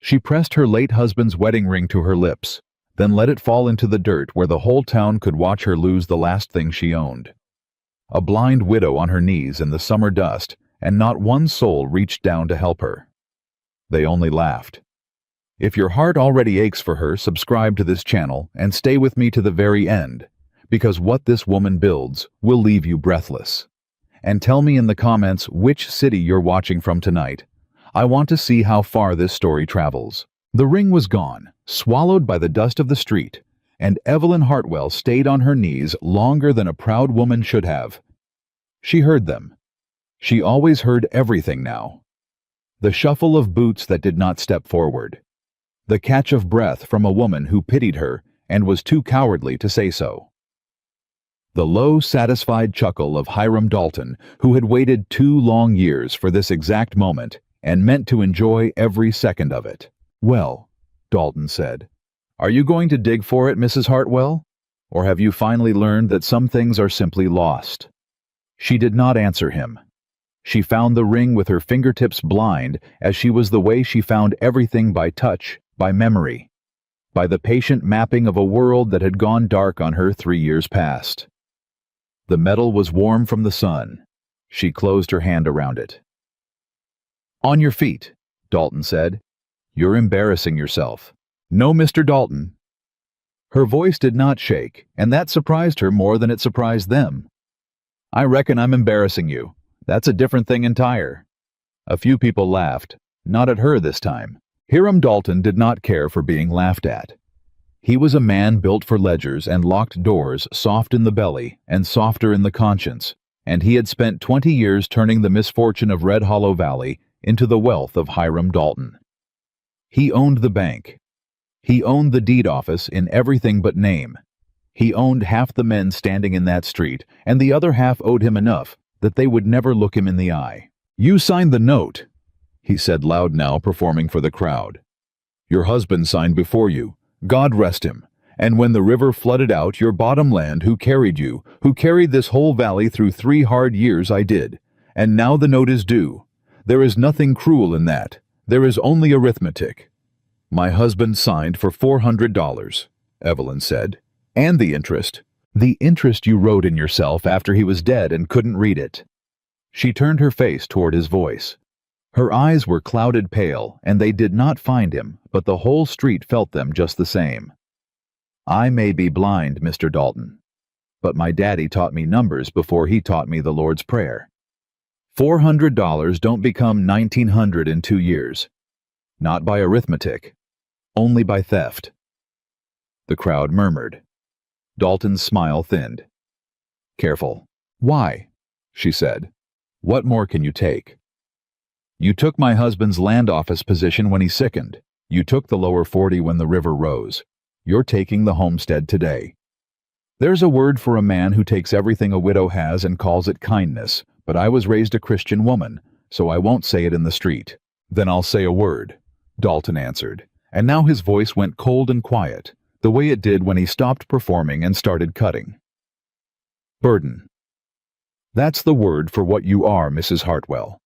She pressed her late husband's wedding ring to her lips, then let it fall into the dirt where the whole town could watch her lose the last thing she owned. A blind widow on her knees in the summer dust, and not one soul reached down to help her. They only laughed. If your heart already aches for her, subscribe to this channel and stay with me to the very end, because what this woman builds will leave you breathless. And tell me in the comments which city you're watching from tonight. I want to see how far this story travels. The ring was gone, swallowed by the dust of the street, and Evelyn Hartwell stayed on her knees longer than a proud woman should have. She heard them. She always heard everything now. The shuffle of boots that did not step forward. The catch of breath from a woman who pitied her and was too cowardly to say so. The low, satisfied chuckle of Hiram Dalton, who had waited 2 long years for this exact moment and meant to enjoy every second of it. "Well," Dalton said, "are you going to dig for it, Mrs. Hartwell? Or have you finally learned that some things are simply lost?" She did not answer him. She found the ring with her fingertips blind, as she was the way she found everything by touch, by memory, by the patient mapping of a world that had gone dark on her 3 years past. The metal was warm from the sun. She closed her hand around it. "On your feet," Dalton said. "You're embarrassing yourself." "No, Mr. Dalton." Her voice did not shake, and that surprised her more than it surprised them. "I reckon I'm embarrassing you. That's a different thing entire." A few people laughed, not at her this time. Hiram Dalton did not care for being laughed at. He was a man built for ledgers and locked doors, soft in the belly and softer in the conscience, and he had spent 20 years turning the misfortune of Red Hollow Valley into the wealth of Hiram Dalton. He owned the bank. He owned the deed office in everything but name. He owned half the men standing in that street, and the other half owed him enough that they would never look him in the eye. "You signed the note," he said loud now, performing for the crowd. "Your husband signed before you. God rest him. And when the river flooded out your bottom land, who carried you, who carried this whole valley through 3 hard years, I did. And now the note is due. There is nothing cruel in that. There is only arithmetic." "My husband signed for $400, Evelyn said. "And the interest. The interest you wrote in yourself after he was dead and couldn't read it." She turned her face toward his voice. Her eyes were clouded pale, and they did not find him, but the whole street felt them just the same. "I may be blind, Mr. Dalton, but my daddy taught me numbers before he taught me the Lord's Prayer. $400 don't become 1,900 in 2 years. Not by arithmetic, only by theft." The crowd murmured. Dalton's smile thinned. "Careful." "Why?" she said. "What more can you take? You took my husband's land office position when he sickened. You took the lower 40 when the river rose. You're taking the homestead today. There's a word for a man who takes everything a widow has and calls it kindness, but I was raised a Christian woman, so I won't say it in the street." "Then I'll say a word," Dalton answered, and now his voice went cold and quiet, the way it did when he stopped performing and started cutting. "Burden. That's the word for what you are, Mrs. Hartwell.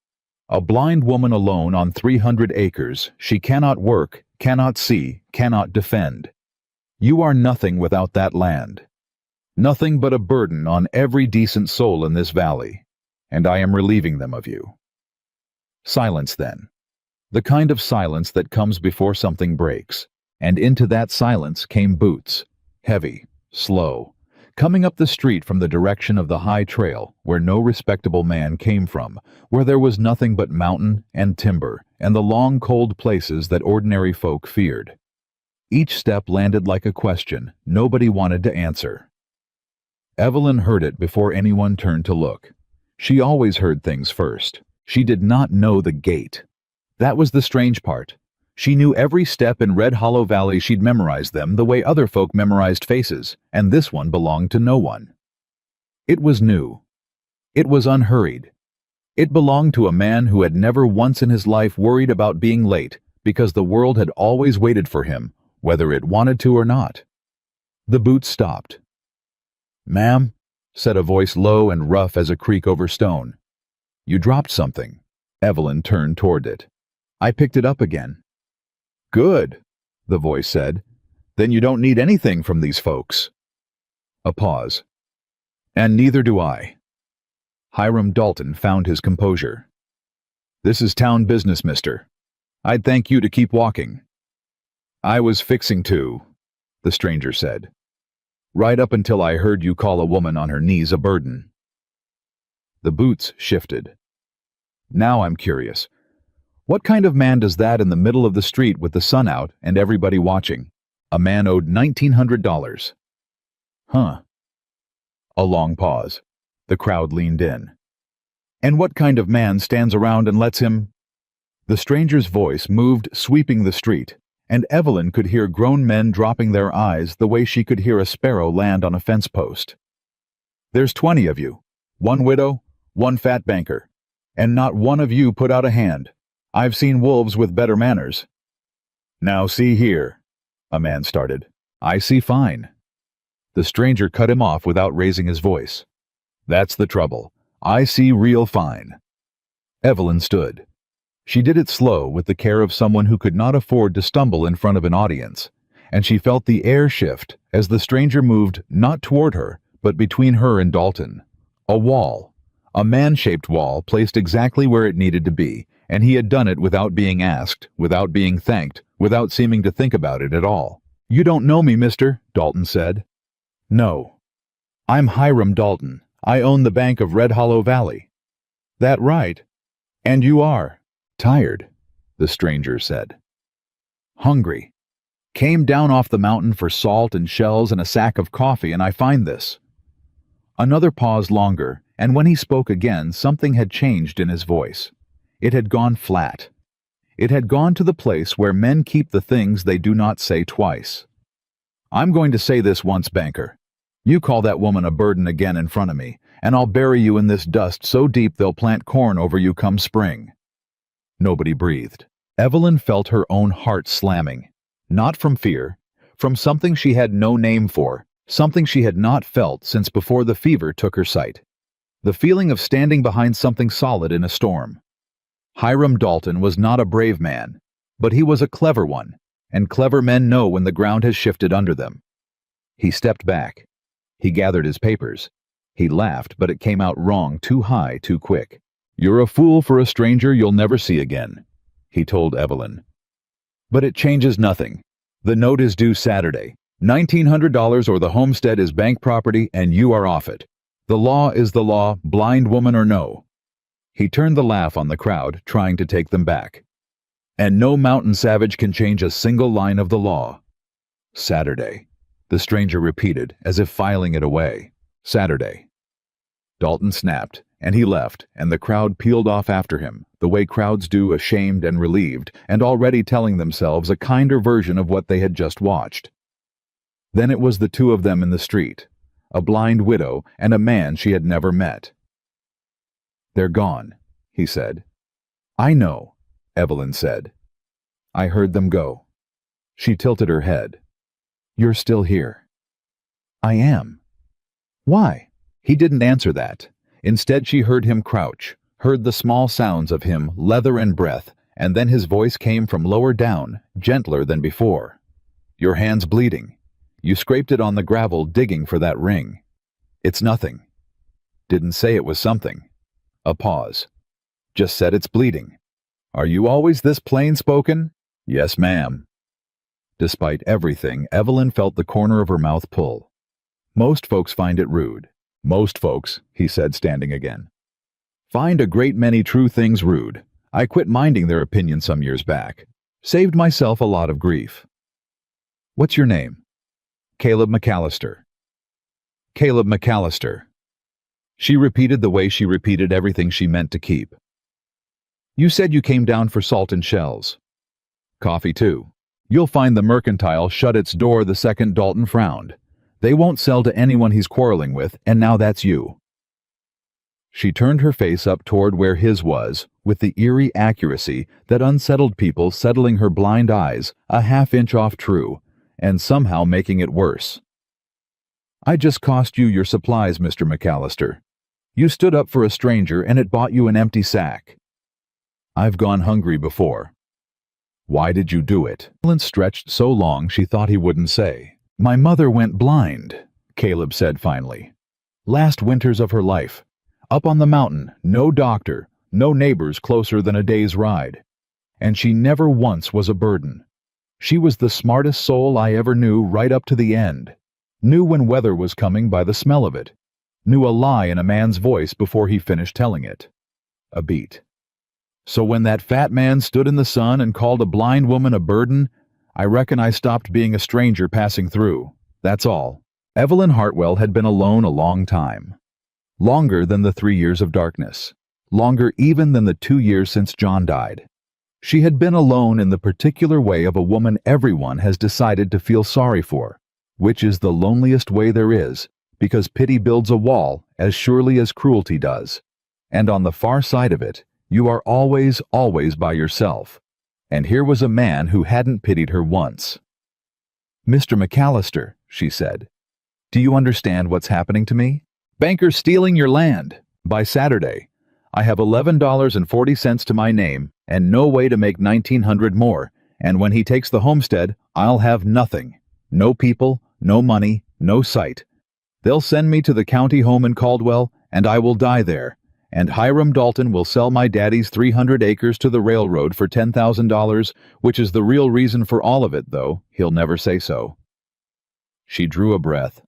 A blind woman alone on 300 acres. She cannot work, cannot see, cannot defend. You are nothing without that land. Nothing but a burden on every decent soul in this valley, and I am relieving them of you." Silence then. The kind of silence that comes before something breaks, and into that silence came boots, heavy, slow, coming up the street from the direction of the high trail where no respectable man came from, where there was nothing but mountain and timber and the long cold places that ordinary folk feared. Each step landed like a question nobody wanted to answer. Evelyn heard it before anyone turned to look. She always heard things first. She did not know the gate. That was the strange part. She knew every step in Red Hollow Valley. She'd memorized them the way other folk memorized faces, and this one belonged to no one. It was new. It was unhurried. It belonged to a man who had never once in his life worried about being late because the world had always waited for him, whether it wanted to or not. The boots stopped. "Ma'am," said a voice low and rough as a creak over stone. "You dropped something." Evelyn turned toward it. "I picked it up again." Good, the voice said. Then you don't need anything from these folks. A pause. And neither do I. Hiram Dalton found his composure. This is town business, mister. I'd thank you to keep walking. I was fixing to, the stranger said. Right up until I heard you call a woman on her knees a burden. The boots shifted. Now I'm curious. What kind of man does that in the middle of the street with the sun out and everybody watching? A man owed $1,900. Huh. A long pause. The crowd leaned in. And what kind of man stands around and lets him? The stranger's voice moved, sweeping the street, and Evelyn could hear grown men dropping their eyes the way she could hear a sparrow land on a fence post. There's 20 of you. One widow, one fat banker. And not one of you put out a hand. I've seen wolves with better manners. Now see here, a man started. I see fine. The stranger cut him off without raising his voice. That's the trouble. I see real fine. Evelyn stood. She did it slow, with the care of someone who could not afford to stumble in front of an audience, and she felt the air shift as the stranger moved not toward her, but between her and Dalton. A wall. A man-shaped wall placed exactly where it needed to be, and he had done it without being asked, without being thanked, without seeming to think about it at all. You don't know me, mister, Dalton said. No. I'm Hiram Dalton. I own the bank of Red Hollow Valley. That right. And you are? Tired, the stranger said. Hungry. Came down off the mountain for salt and shells and a sack of coffee, and I find this. Another pause longer, and when he spoke again, something had changed in his voice. It had gone flat. It had gone to the place where men keep the things they do not say twice. I'm going to say this once, banker. You call that woman a burden again in front of me, and I'll bury you in this dust so deep they'll plant corn over you come spring. Nobody breathed. Evelyn felt her own heart slamming. Not from fear, from something she had no name for, something she had not felt since before the fever took her sight. The feeling of standing behind something solid in a storm. Hiram Dalton was not a brave man, but he was a clever one, and clever men know when the ground has shifted under them. He stepped back. He gathered his papers. He laughed, but it came out wrong, too high, too quick. You're a fool for a stranger you'll never see again, he told Evelyn. But it changes nothing. The note is due Saturday. $1,900 or the homestead is bank property and you are off it. The law is the law, blind woman or no. He turned the laugh on the crowd, trying to take them back. And no mountain savage can change a single line of the law. Saturday, the stranger repeated, as if filing it away. Saturday. Dalton snapped, and he left, and the crowd peeled off after him, the way crowds do, ashamed and relieved, and already telling themselves a kinder version of what they had just watched. Then it was the two of them in the street, a blind widow and a man she had never met. They're gone, he said. I know, Evelyn said. I heard them go. She tilted her head. You're still here. I am. Why? He didn't answer that. Instead, she heard him crouch, heard the small sounds of him, leather and breath, and then his voice came from lower down, gentler than before. Your hand's bleeding. You scraped it on the gravel digging for that ring. It's nothing. Didn't say it was something. A pause. Just said it's bleeding. Are you always this plain-spoken? Yes, ma'am. Despite everything, Evelyn felt the corner of her mouth pull. Most folks find it rude. Most folks, he said, standing again, find a great many true things rude. I quit minding their opinion some years back. Saved myself a lot of grief. What's your name? Caleb McAllister. Caleb McAllister. She repeated the way she repeated everything she meant to keep. You said you came down for salt and shells. Coffee, too. You'll find the mercantile shut its door the second Dalton frowned. They won't sell to anyone he's quarreling with, and now that's you. She turned her face up toward where his was, with the eerie accuracy that unsettled people, settling her blind eyes a half-inch off true, and somehow making it worse. I just cost you your supplies, Mr. McAllister. You stood up for a stranger, and it bought you an empty sack. I've gone hungry before. Why did you do it? Silence stretched so long she thought he wouldn't say. My mother went blind, Caleb said finally. Last winters of her life. Up on the mountain, no doctor, no neighbors closer than a day's ride. And she never once was a burden. She was the smartest soul I ever knew right up to the end. Knew when weather was coming by the smell of it. Knew a lie in a man's voice before he finished telling it. A beat. So when that fat man stood in the sun and called a blind woman a burden, I reckon I stopped being a stranger passing through. That's all. Evelyn Hartwell had been alone a long time. Longer than the 3 years of darkness. Longer even than the 2 years since John died. She had been alone in the particular way of a woman everyone has decided to feel sorry for, which is the loneliest way there is, because pity builds a wall as surely as cruelty does. And on the far side of it, you are always, always by yourself. And here was a man who hadn't pitied her once. Mr. McAllister, she said, do you understand what's happening to me? Banker's stealing your land. By Saturday, I have $11.40 to my name and no way to make $1,900 more, and when he takes the homestead, I'll have nothing. No people, no money, no sight. They'll send me to the county home in Caldwell, and I will die there. And Hiram Dalton will sell my daddy's 300 acres to the railroad for $10,000, which is the real reason for all of it, though he'll never say so. She drew a breath.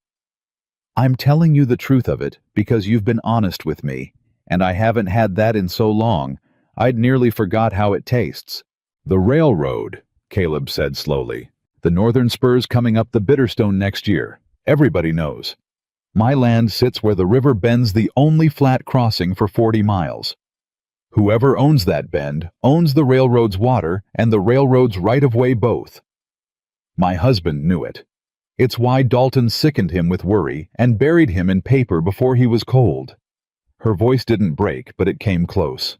I'm telling you the truth of it because you've been honest with me, and I haven't had that in so long, I'd nearly forgot how it tastes. The railroad, Caleb said slowly. The northern spur's coming up the Bitterstone next year. Everybody knows. My land sits where the river bends the only flat crossing for 40 miles. Whoever owns that bend owns the railroad's water and the railroad's right-of-way both. My husband knew it. It's why Dalton sickened him with worry and buried him in paper before he was cold. Her voice didn't break, but it came close.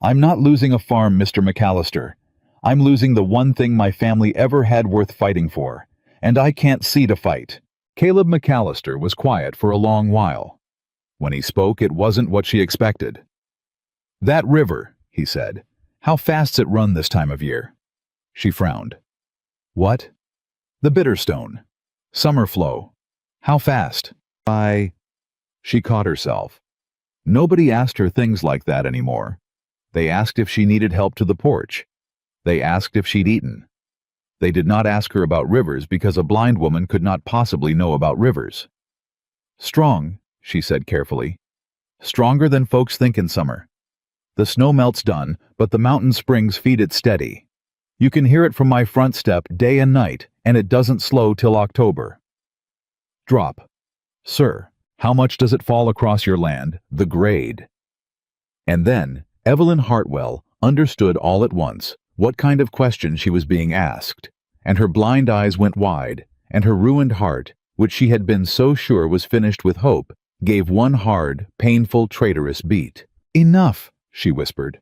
I'm not losing a farm, Mr. McAllister. I'm losing the one thing my family ever had worth fighting for, and I can't see to fight. Caleb McAllister was quiet for a long while. When he spoke, it wasn't what she expected. That river, he said. How fast's it run this time of year? She frowned. What? The Bitterstone. Summer flow. How fast? She caught herself. Nobody asked her things like that anymore. They asked if she needed help to the porch. They asked if she'd eaten. They did not ask her about rivers because a blind woman could not possibly know about rivers. Strong, she said carefully. Stronger than folks think in summer. The snow melts done, but the mountain springs feed it steady. You can hear it from my front step day and night, and it doesn't slow till October. Drop. Sir, how much does it fall across your land, the grade? And then Evelyn Hartwell understood all at once what kind of question she was being asked, and her blind eyes went wide, and her ruined heart, which she had been so sure was finished with hope, gave one hard, painful, traitorous beat. Enough, she whispered.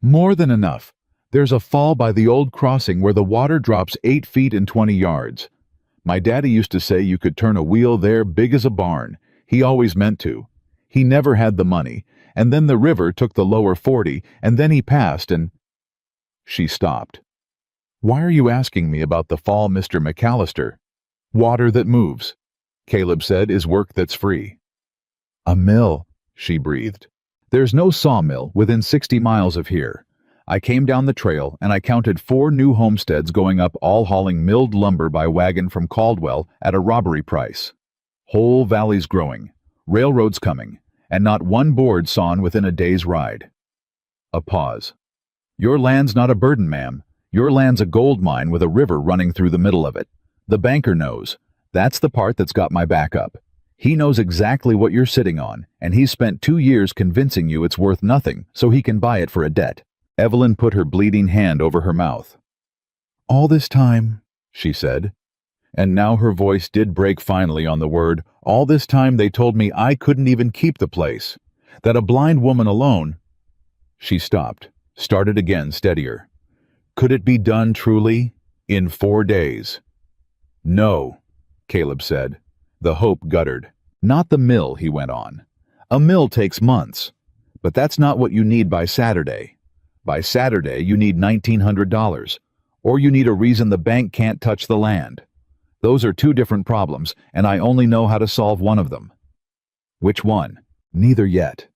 More than enough. There's a fall by the old crossing where the water drops 8 feet and 20 yards. My daddy used to say you could turn a wheel there big as a barn. He always meant to. He never had the money, and then the river took the lower 40, and then he passed and... She stopped. Why are you asking me about the fall, Mr. McAllister? Water that moves, Caleb said, is work that's free. A mill, she breathed. There's no sawmill within 60 miles of here. I came down the trail and I counted 4 new homesteads going up, all hauling milled lumber by wagon from Caldwell at a robbery price. Whole valleys growing, railroads coming, and not one board sawn within a day's ride. A pause. Your land's not a burden, ma'am. Your land's a gold mine with a river running through the middle of it. The banker knows. That's the part that's got my back up. He knows exactly what you're sitting on, and he's spent 2 years convincing you it's worth nothing so he can buy it for a debt. Evelyn put her bleeding hand over her mouth. All this time, she said, and now her voice did break finally on the word, all this time they told me I couldn't even keep the place, that a blind woman alone... She stopped, started again steadier. Could it be done truly? In 4 days? No, Caleb said. The hope guttered. Not the mill, he went on. A mill takes months, but that's not what you need by Saturday. By Saturday, you need $1,900. or you need a reason the bank can't touch the land. Those are two different problems, and I only know how to solve one of them. Which one? Neither yet.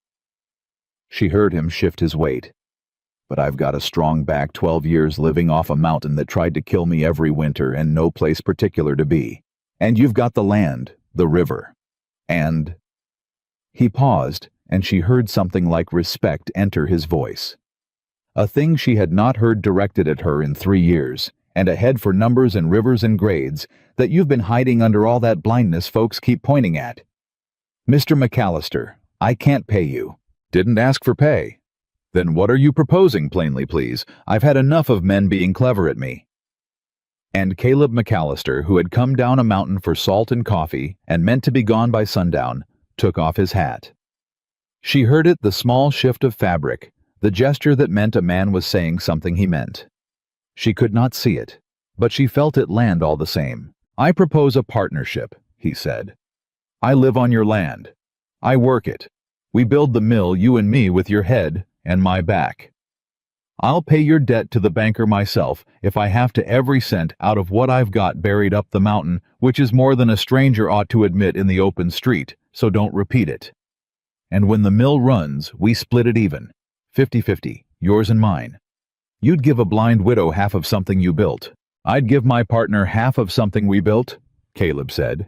She heard him shift his weight. But I've got a strong back, 12 years living off a mountain that tried to kill me every winter and no place particular to be. And you've got the land, the river. And... He paused, and she heard something like respect enter his voice. A thing she had not heard directed at her in 3 years, and a head for numbers and rivers and grades that you've been hiding under all that blindness folks keep pointing at. Mr. McAllister, I can't pay you. Didn't ask for pay. Then what are you proposing, plainly please? I've had enough of men being clever at me. And Caleb McAllister, who had come down a mountain for salt and coffee and meant to be gone by sundown, took off his hat. She heard it, the small shift of fabric, the gesture that meant a man was saying something he meant. She could not see it, but she felt it land all the same. I propose a partnership, he said. I live on your land. I work it. We build the mill, you and me, with your head and my back. I'll pay your debt to the banker myself if I have to, every cent out of what I've got buried up the mountain, which is more than a stranger ought to admit in the open street, so don't repeat it. And when the mill runs, we split it even, 50-50, yours and mine. You'd give a blind widow half of something you built. I'd give my partner half of something we built, Caleb said.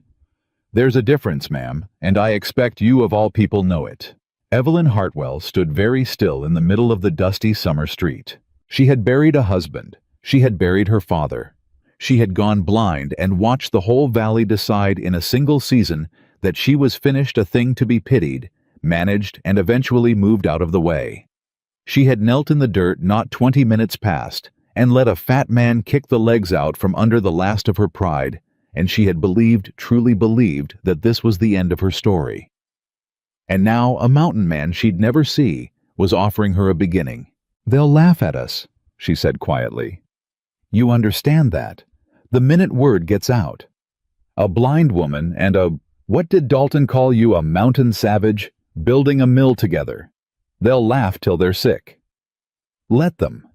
There's a difference, ma'am, and I expect you of all people know it. Evelyn Hartwell stood very still in the middle of the dusty summer street. She had buried a husband. She had buried her father. She had gone blind and watched the whole valley decide in a single season that she was finished, a thing to be pitied, managed, and eventually moved out of the way. She had knelt in the dirt not 20 minutes past and let a fat man kick the legs out from under the last of her pride, and she had believed, truly believed, that this was the end of her story. And now a mountain man she'd never see was offering her a beginning. They'll laugh at us, she said quietly. You understand that. The minute word gets out. A blind woman and what did Dalton call you, a mountain savage, building a mill together. They'll laugh till they're sick. Let them.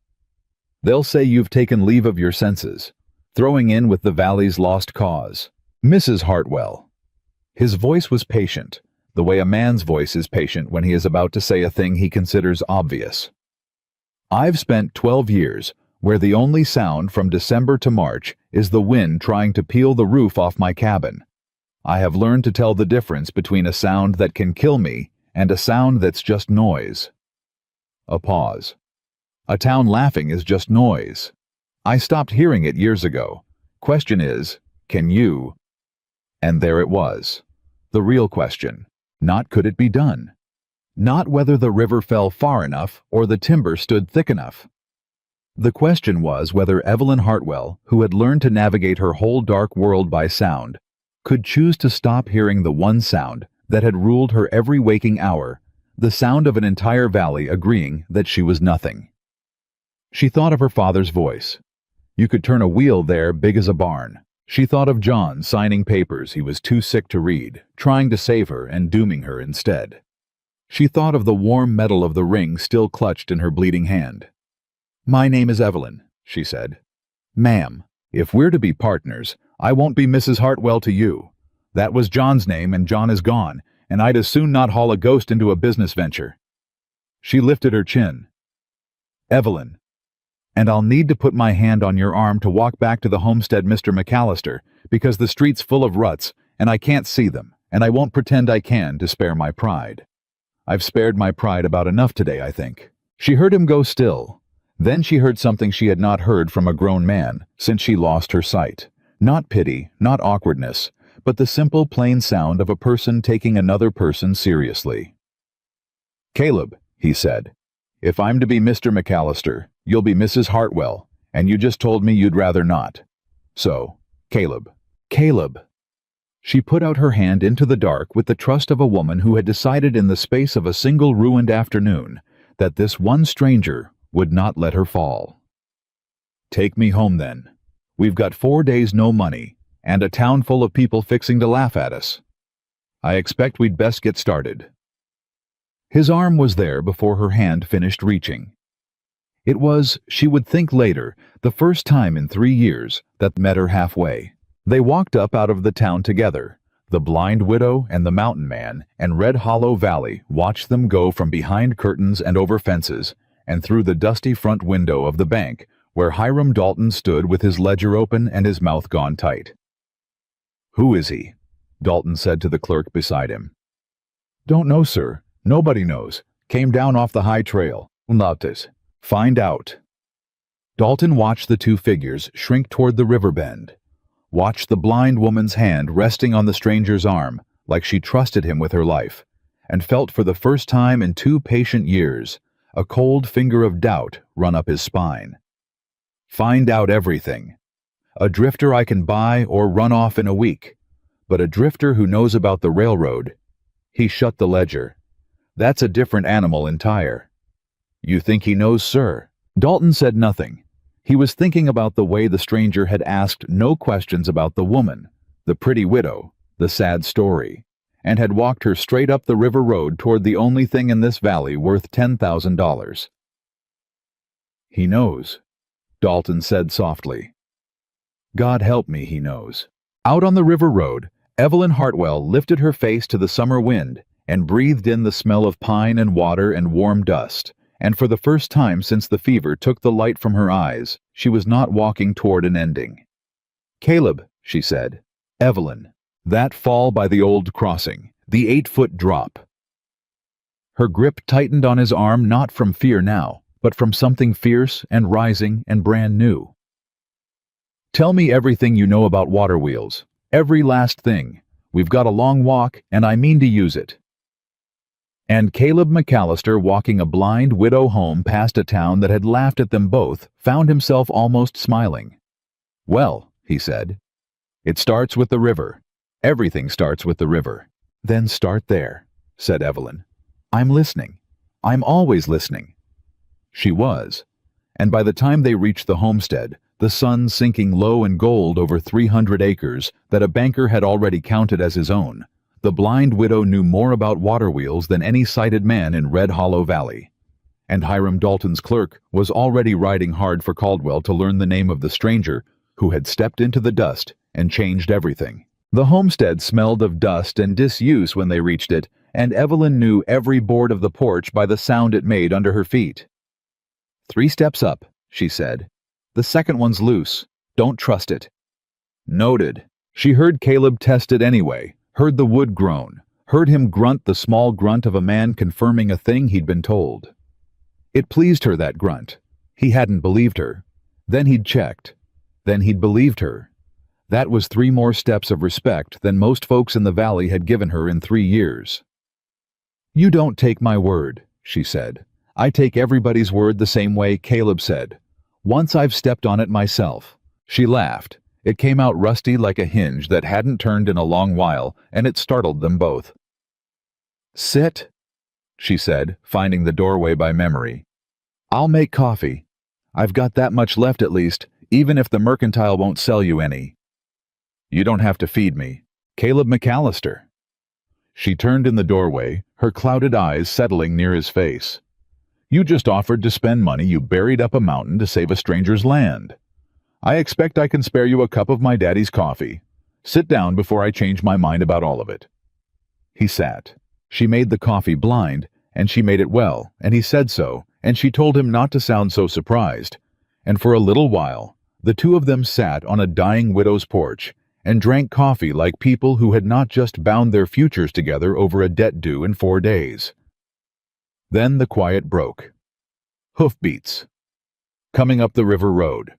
They'll say you've taken leave of your senses, throwing in with the valley's lost cause. Mrs. Hartwell. His voice was patient, the way a man's voice is patient when he is about to say a thing he considers obvious. I've spent 12 years where the only sound from December to March is the wind trying to peel the roof off my cabin. I have learned to tell the difference between a sound that can kill me and a sound that's just noise. A pause. A town laughing is just noise. I stopped hearing it years ago. Question is, can you? And there it was. The real question. Not could it be done. Not whether the river fell far enough or the timber stood thick enough. The question was whether Evelyn Hartwell, who had learned to navigate her whole dark world by sound, could choose to stop hearing the one sound that had ruled her every waking hour, the sound of an entire valley agreeing that she was nothing. She thought of her father's voice. You could turn a wheel there big as a barn. She thought of John signing papers he was too sick to read, trying to save her and dooming her instead. She thought of the warm metal of the ring still clutched in her bleeding hand. My name is Evelyn, she said. Ma'am, if we're to be partners, I won't be Mrs. Hartwell to you. That was John's name, and John is gone, and I'd as soon not haul a ghost into a business venture. She lifted her chin. Evelyn, and I'll need to put my hand on your arm to walk back to the homestead, Mr. McAllister, because the street's full of ruts, and I can't see them, and I won't pretend I can to spare my pride. I've spared my pride about enough today, I think. She heard him go still. Then she heard something she had not heard from a grown man since she lost her sight. Not pity, not awkwardness, but the simple, plain sound of a person taking another person seriously. Caleb, he said, if I'm to be Mr. McAllister, you'll be Mrs. Hartwell, and you just told me you'd rather not. So, Caleb. Caleb. She put out her hand into the dark with the trust of a woman who had decided in the space of a single ruined afternoon that this one stranger would not let her fall. Take me home then. We've got 4 days no money, and a town full of people fixing to laugh at us. I expect we'd best get started. His arm was there before her hand finished reaching. It was, she would think later, the first time in 3 years that met her halfway. They walked up out of the town together. The blind widow and the mountain man and Red Hollow Valley watched them go from behind curtains and over fences and through the dusty front window of the bank where Hiram Dalton stood with his ledger open and his mouth gone tight. "Who is he?" Dalton said to the clerk beside him. "Don't know, sir. Nobody knows. Came down off the high trail. Unlautes. Find out." Dalton watched the two figures shrink toward the river bend. Watched the blind woman's hand resting on the stranger's arm like she trusted him with her life, and felt for the first time in 2 patient years a cold finger of doubt run up his spine. Find out everything. A drifter I can buy or run off in a week, but a drifter who knows about the railroad. He shut the ledger. That's a different animal entire. "You think he knows, sir?" Dalton said nothing. He was thinking about the way the stranger had asked no questions about the woman, the pretty widow, the sad story, and had walked her straight up the river road toward the only thing in this valley worth $10,000. "He knows," Dalton said softly. "God help me, he knows." Out on the river road, Evelyn Hartwell lifted her face to the summer wind and breathed in the smell of pine and water and warm dust. And for the first time since the fever took the light from her eyes, she was not walking toward an ending. "Caleb," she said. "Evelyn. That fall by the old crossing. The 8-foot drop." Her grip tightened on his arm not from fear now, but from something fierce and rising and brand new. "Tell me everything you know about water wheels. Every last thing. We've got a long walk, and I mean to use it." And Caleb McAllister, walking a blind widow home past a town that had laughed at them both, found himself almost smiling. "Well," he said, "it starts with the river. Everything starts with the river." "Then start there," said Evelyn. "I'm listening. I'm always listening." She was, and by the time they reached the homestead, the sun sinking low in gold over 300 acres that a banker had already counted as his own, the blind widow knew more about water wheels than any sighted man in Red Hollow Valley. And Hiram Dalton's clerk was already riding hard for Caldwell to learn the name of the stranger who had stepped into the dust and changed everything. The homestead smelled of dust and disuse when they reached it, and Evelyn knew every board of the porch by the sound it made under her feet. "3 steps up," she said. "The second one's loose. Don't trust it." Noted. She heard Caleb test it anyway, heard the wood groan, heard him grunt the small grunt of a man confirming a thing he'd been told. It pleased her, that grunt. He hadn't believed her. Then he'd checked. Then he'd believed her. That was 3 more steps of respect than most folks in the valley had given her in 3 years. "You don't take my word," she said. "I take everybody's word the same way Caleb said. Once I've stepped on it myself." She laughed. It came out rusty like a hinge that hadn't turned in a long while, and it startled them both. "Sit," she said, finding the doorway by memory. "I'll make coffee. I've got that much left at least, even if the mercantile won't sell you any." "You don't have to feed me. Caleb McAllister." She turned in the doorway, her clouded eyes settling near his face. "You just offered to spend money you buried up a mountain to save a stranger's land. I expect I can spare you a cup of my daddy's coffee. Sit down before I change my mind about all of it." He sat. She made the coffee blind, and she made it well, and he said so, and she told him not to sound so surprised. And for a little while, the two of them sat on a dying widow's porch and drank coffee like people who had not just bound their futures together over a debt due in 4 days. Then the quiet broke. Hoofbeats. Coming up the river road.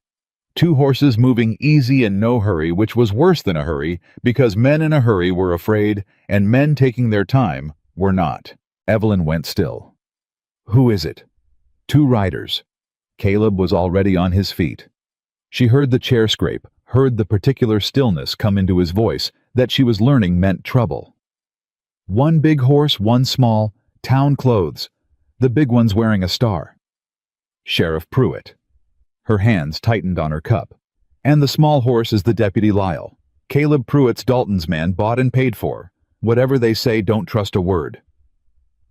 2 horses moving easy in no hurry, which was worse than a hurry, because men in a hurry were afraid, and men taking their time were not. Evelyn went still. "Who is it?" 2 riders. Caleb was already on his feet. She heard the chair scrape, heard the particular stillness come into his voice that she was learning meant trouble. 1 big horse, 1 small, town clothes. The big one's wearing a star. Sheriff Pruitt. Her hands tightened on her cup. "And the small horse is the Deputy Lyle. Caleb Pruitt's Dalton's man, bought and paid for. Whatever they say, don't trust a word."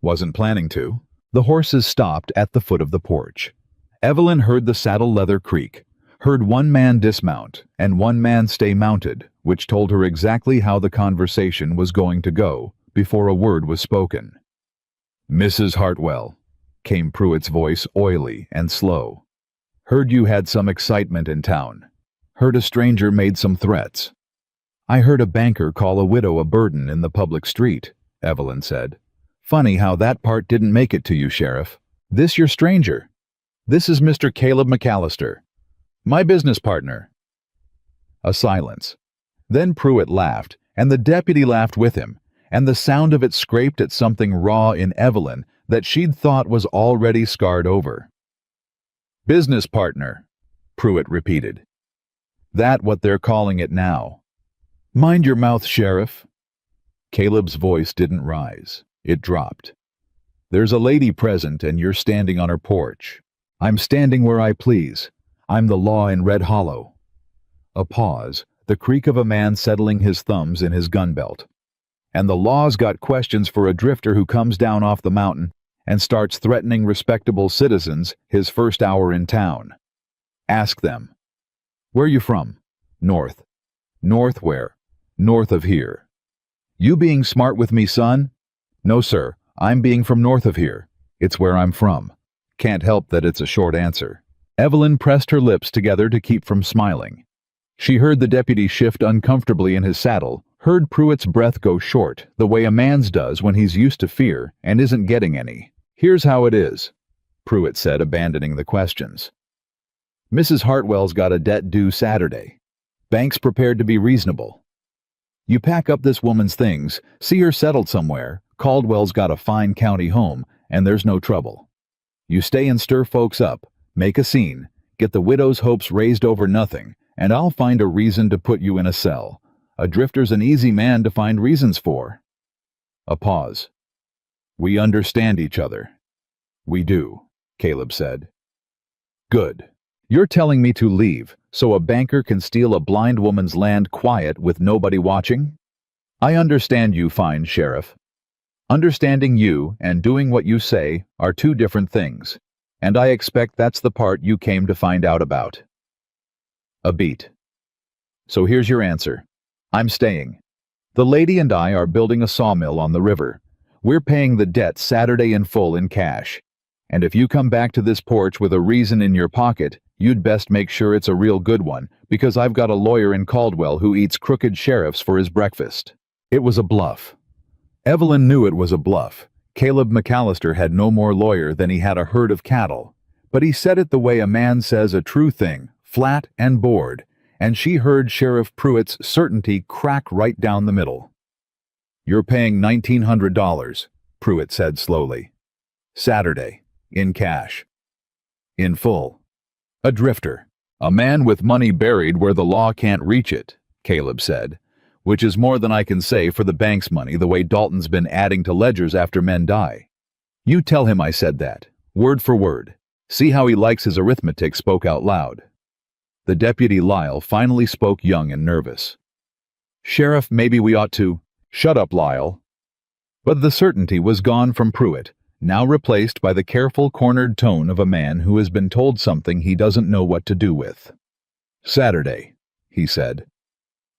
Wasn't planning to. The horses stopped at the foot of the porch. Evelyn heard the saddle leather creak, heard one man dismount and one man stay mounted, which told her exactly how the conversation was going to go before a word was spoken. "Mrs. Hartwell," came Pruitt's voice, oily and slow. "Heard you had some excitement in town. Heard a stranger made some threats." "I heard a banker call a widow a burden in the public street," Evelyn said. "Funny how that part didn't make it to you, Sheriff. This your stranger? This is Mr. Caleb McAllister, my business partner." A silence. Then Pruitt laughed, and the deputy laughed with him, and the sound of it scraped at something raw in Evelyn that she'd thought was already scarred over. "Business partner," Pruitt repeated. "That what they're calling it now." "Mind your mouth, Sheriff." Caleb's voice didn't rise. It dropped. "There's a lady present and you're standing on her porch. I'm standing where I please. I'm the law in Red Hollow." A pause, the creak of a man settling his thumbs in his gun belt. "And the law's got questions for a drifter who comes down off the mountain and starts threatening respectable citizens his first hour in town. Ask them. Where you from? North. North where? North of here. You being smart with me, son? No, sir, I'm being from north of here. It's where I'm from. Can't help that it's a short answer." Evelyn pressed her lips together to keep from smiling. She heard the deputy shift uncomfortably in his saddle, heard Pruitt's breath go short, the way a man's does when he's used to fear and isn't getting any. "Here's how it is," Pruitt said, abandoning the questions. "Mrs. Hartwell's got a debt due Saturday. Bank's prepared to be reasonable. You pack up this woman's things, see her settled somewhere. Caldwell's got a fine county home, and there's no trouble. You stay and stir folks up, make a scene, get the widow's hopes raised over nothing, and I'll find a reason to put you in a cell. A drifter's an easy man to find reasons for." A pause. "We understand each other." "We do," Caleb said. "Good. You're telling me to leave, so a banker can steal a blind woman's land quiet with nobody watching? I understand you fine, Sheriff. Understanding you and doing what you say are two different things, and I expect that's the part you came to find out about." A beat. "So here's your answer. I'm staying. The lady and I are building a sawmill on the river. We're paying the debt Saturday in full in cash. And if you come back to this porch with a reason in your pocket, you'd best make sure it's a real good one, because I've got a lawyer in Caldwell who eats crooked sheriffs for his breakfast." It was a bluff. Evelyn knew it was a bluff. Caleb McAllister had no more lawyer than he had a herd of cattle. But he said it the way a man says a true thing, flat and bored, and she heard Sheriff Pruitt's certainty crack right down the middle. "You're paying $1,900, Pruitt said slowly. "Saturday, in cash. In full. A drifter. A man with money buried where the law can't reach it," Caleb said, "which is more than I can say for the bank's money the way Dalton's been adding to ledgers after men die. You tell him I said that, word for word. See how he likes his arithmetic spoke out loud." The deputy Lyle finally spoke young and nervous. "Sheriff, maybe we ought to—" "Shut up, Lyle." But the certainty was gone from Pruitt, now replaced by the careful, cornered tone of a man who has been told something he doesn't know what to do with. "Saturday," he said.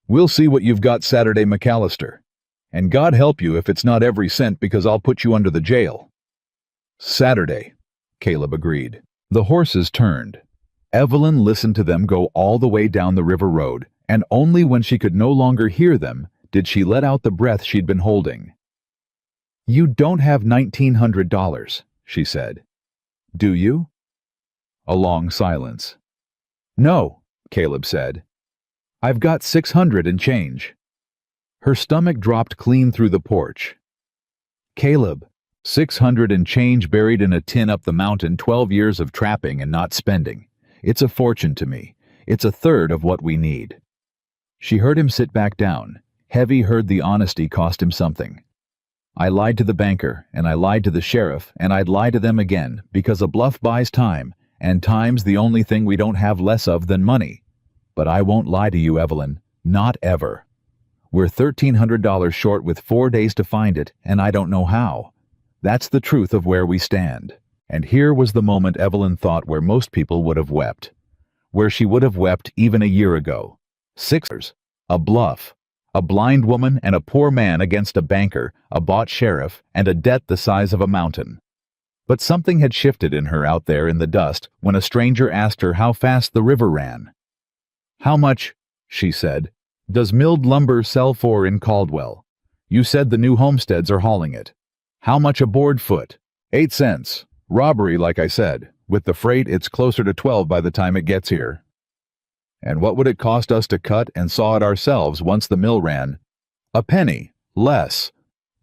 "We'll see what you've got Saturday, McAllister. And God help you if it's not every cent, because I'll put you under the jail." "Saturday," Caleb agreed. The horses turned. Evelyn listened to them go all the way down the river road, and only when she could no longer hear them did she let out the breath she'd been holding. "You don't have $1,900, she said. "Do you?" A long silence. "No," Caleb said. "I've got 600 and change." Her stomach dropped clean through the porch. "Caleb, 600 and change buried in a tin up the mountain, 12 years of trapping and not spending. It's a fortune to me. It's a third of what we need." She heard him sit back down. Heavy heard the honesty cost him something. "I lied to the banker, and I lied to the sheriff, and I'd lie to them again, because a bluff buys time, and time's the only thing we don't have less of than money. But I won't lie to you, Evelyn. Not ever. We're $1,300 short with 4 days to find it, and I don't know how. That's the truth of where we stand. And here was the moment Evelyn thought where most people would have wept. Where she would have wept even a year ago. 6 years. A bluff. A blind woman and a poor man against a banker, a bought sheriff, and a debt the size of a mountain. But something had shifted in her out there in the dust when a stranger asked her how fast the river ran. "How much," she said, "does milled lumber sell for in Caldwell? You said the new homesteads are hauling it. How much a board foot?" 8 cents. Robbery, like I said. With the freight, it's closer to 12 by the time it gets here. And what would it cost us to cut and saw it ourselves once the mill ran? A penny. Less.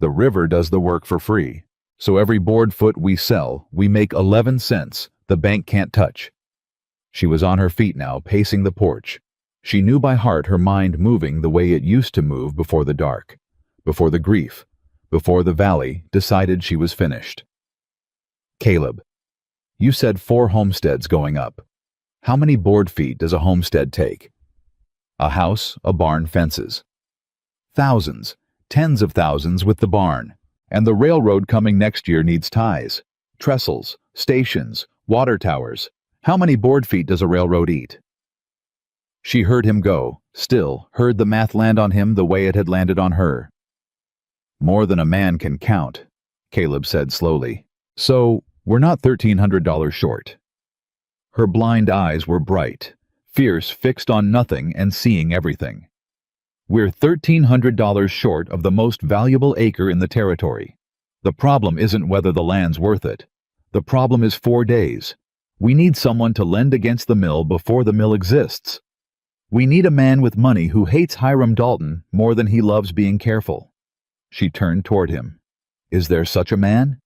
The river does the work for free. So every board foot we sell, we make 11 cents. The bank can't touch. She was on her feet now, pacing the porch. She knew by heart her mind moving the way it used to move before the dark, before the grief, before the valley decided she was finished. "Caleb, you said 4 homesteads going up. How many board feet does a homestead take? A house, a barn, fences. Thousands, tens of thousands with the barn. And the railroad coming next year needs ties, trestles, stations, water towers. How many board feet does a railroad eat?" She heard him go, still heard the math land on him the way it had landed on her. "More than a man can count," Caleb said slowly. "So, we're not $1,300 short." Her blind eyes were bright, fierce, fixed on nothing and seeing everything. "We're $1,300 short of the most valuable acre in the territory. The problem isn't whether the land's worth it. The problem is 4 days. We need someone to lend against the mill before the mill exists. We need a man with money who hates Hiram Dalton more than he loves being careful." She turned toward him. "Is there such a man?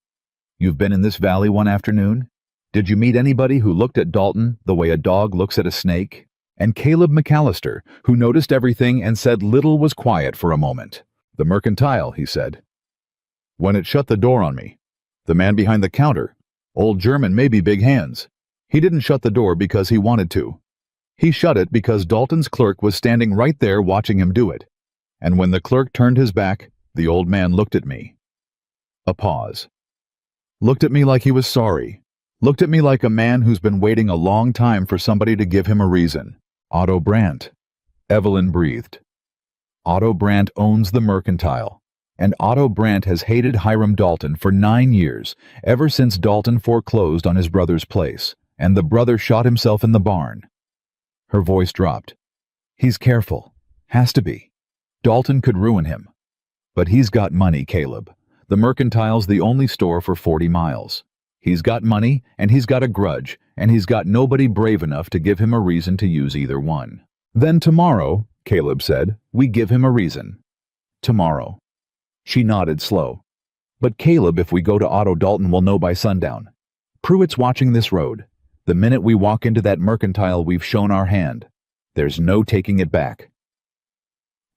You've been in this valley one afternoon? Did you meet anybody who looked at Dalton the way a dog looks at a snake?" And Caleb McAllister, who noticed everything and said little, was quiet for a moment. "The mercantile," he said. "When it shut the door on me. The man behind the counter. Old German, maybe big hands. He didn't shut the door because he wanted to. He shut it because Dalton's clerk was standing right there watching him do it. And when the clerk turned his back, the old man looked at me." A pause. "Looked at me like he was sorry. Looked at me like a man who's been waiting a long time for somebody to give him a reason. Otto Brandt." Evelyn breathed. "Otto Brandt owns the mercantile. And Otto Brandt has hated Hiram Dalton for 9 years, ever since Dalton foreclosed on his brother's place, and the brother shot himself in the barn." Her voice dropped. "He's careful. Has to be. Dalton could ruin him. But he's got money, Caleb. The mercantile's the only store for 40 miles. He's got money, and he's got a grudge, and he's got nobody brave enough to give him a reason to use either one." "Then tomorrow," Caleb said, "we give him a reason." "Tomorrow." She nodded slow. "But Caleb, if we go to Otto Dalton, we'll know by sundown. Pruitt's watching this road. The minute we walk into that mercantile, we've shown our hand. There's no taking it back."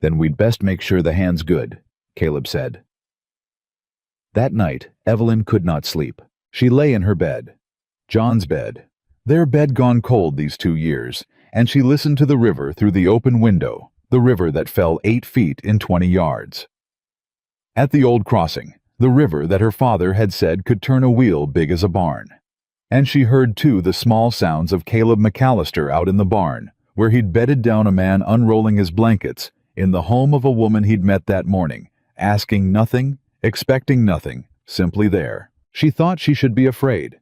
"Then we'd best make sure the hand's good," Caleb said. That night, Evelyn could not sleep. She lay in her bed. John's bed. Their bed gone cold these 2 years, and she listened to the river through the open window, the river that fell 8 feet in 20 yards. At the old crossing, the river that her father had said could turn a wheel big as a barn. And she heard, too, the small sounds of Caleb McAllister out in the barn, where he'd bedded down a man unrolling his blankets, in the home of a woman he'd met that morning, asking nothing, expecting nothing, simply there. She thought she should be afraid.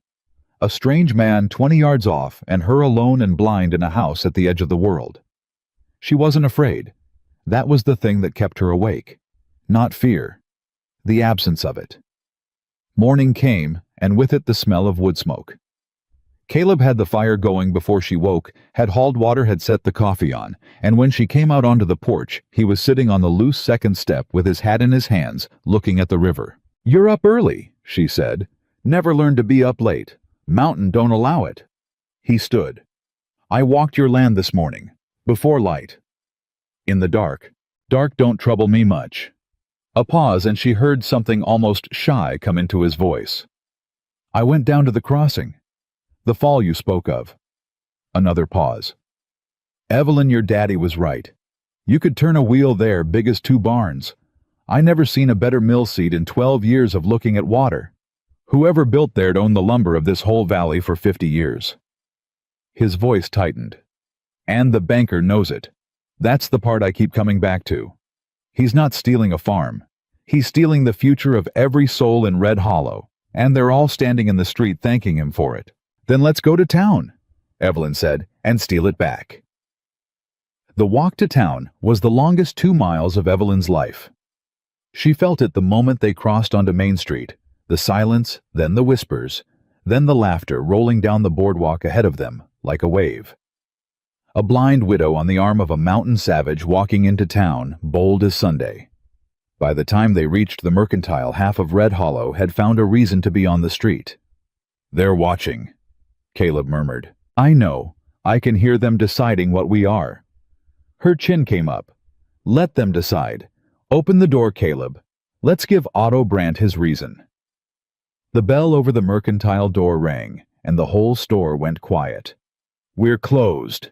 A strange man 20 yards off, and her alone and blind in a house at the edge of the world. She wasn't afraid. That was the thing that kept her awake. Not fear. The absence of it. Morning came, and with it the smell of wood smoke. Caleb had the fire going before she woke, had hauled water, had set the coffee on, and when she came out onto the porch, he was sitting on the loose second step with his hat in his hands, looking at the river. "You're up early," she said. "Never learned to be up late. Mountain don't allow it." He stood. "I walked your land this morning, before light. In the dark. Dark don't trouble me much." A pause, and she heard something almost shy come into his voice. "I went down to the crossing. The fall you spoke of." Another pause. "Evelyn, your daddy was right. You could turn a wheel there big as 2 barns. I never seen a better mill seat in 12 years of looking at water. Whoever built there'd owned the lumber of this whole valley for 50 years. His voice tightened. And the banker knows it. That's the part I keep coming back to. He's not stealing a farm. He's stealing the future of every soul in Red Hollow, and they're all standing in the street thanking him for it. Then let's go to town, Evelyn said, and steal it back. The walk to town was the longest 2 miles of Evelyn's life. She felt it the moment they crossed onto Main Street, the silence, then the whispers, then the laughter rolling down the boardwalk ahead of them like a wave. A blind widow on the arm of a mountain savage walking into town, bold as Sunday. By the time they reached the mercantile, half of Red Hollow had found a reason to be on the street. They're watching, Caleb murmured. I know. I can hear them deciding what we are. Her chin came up. Let them decide. Open the door, Caleb. Let's give Otto Brandt his reason. The bell over the mercantile door rang, and the whole store went quiet. We're closed,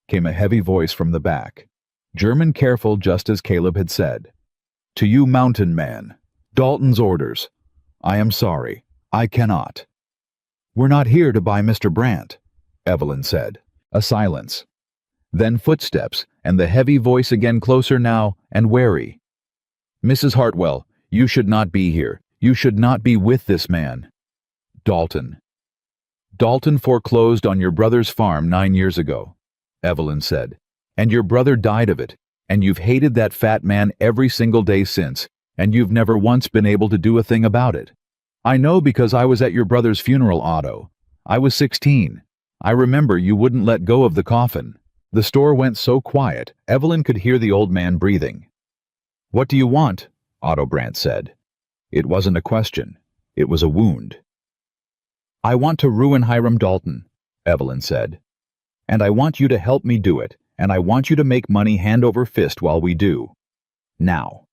came a heavy voice from the back. German careful, just as Caleb had said. To you, mountain man. Dalton's orders. I am sorry. I cannot. We're not here to buy Mr. Brandt, Evelyn said. A silence. Then footsteps, and the heavy voice again, closer now and wary. Mrs. Hartwell, you should not be here. You should not be with this man. Dalton. Dalton foreclosed on your brother's farm 9 years ago, Evelyn said. And your brother died of it, and you've hated that fat man every single day since, and you've never once been able to do a thing about it. I know because I was at your brother's funeral, Otto. I was 16. I remember you wouldn't let go of the coffin. The store went so quiet, Evelyn could hear the old man breathing. What do you want? Otto Brandt said. It wasn't a question. It was a wound. I want to ruin Hiram Dalton, Evelyn said. And I want you to help me do it, and I want you to make money hand over fist while we do. Now.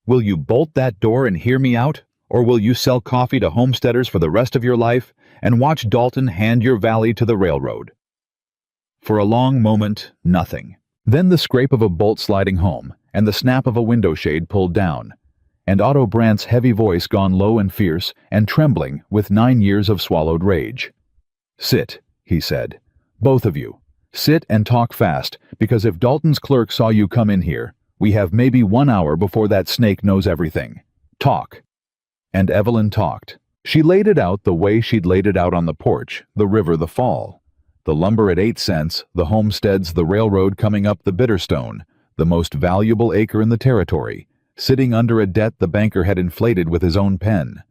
Will you bolt that door and hear me out, or will you sell coffee to homesteaders for the rest of your life and watch Dalton hand your valley to the railroad? For a long moment, nothing. Then the scrape of a bolt sliding home, and the snap of a window shade pulled down, and Otto Brandt's heavy voice gone low and fierce and trembling with 9 years of swallowed rage. Sit, he said. Both of you. Sit and talk fast, because if Dalton's clerk saw you come in here, we have maybe 1 hour before that snake knows everything. Talk. And Evelyn talked. She laid it out the way she'd laid it out on the porch, the river, the fall. The lumber at 8 cents, the homesteads, the railroad coming up the Bitterstone, the most valuable acre in the territory, sitting under a debt the banker had inflated with his own pen.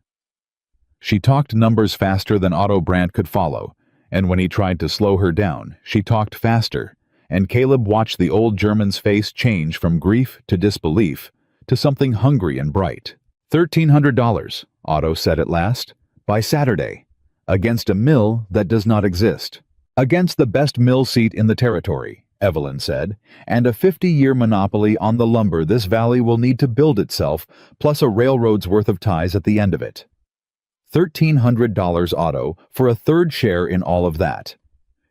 She talked numbers faster than Otto Brandt could follow, and when he tried to slow her down, she talked faster, and Caleb watched the old German's face change from grief to disbelief to something hungry and bright. $1,300, Otto said at last, by Saturday, against a mill that does not exist. Against the best mill seat in the territory, Evelyn said, and a 50-year monopoly on the lumber this valley will need to build itself, plus a railroad's worth of ties at the end of it. $1,300, Otto, for a third share in all of that.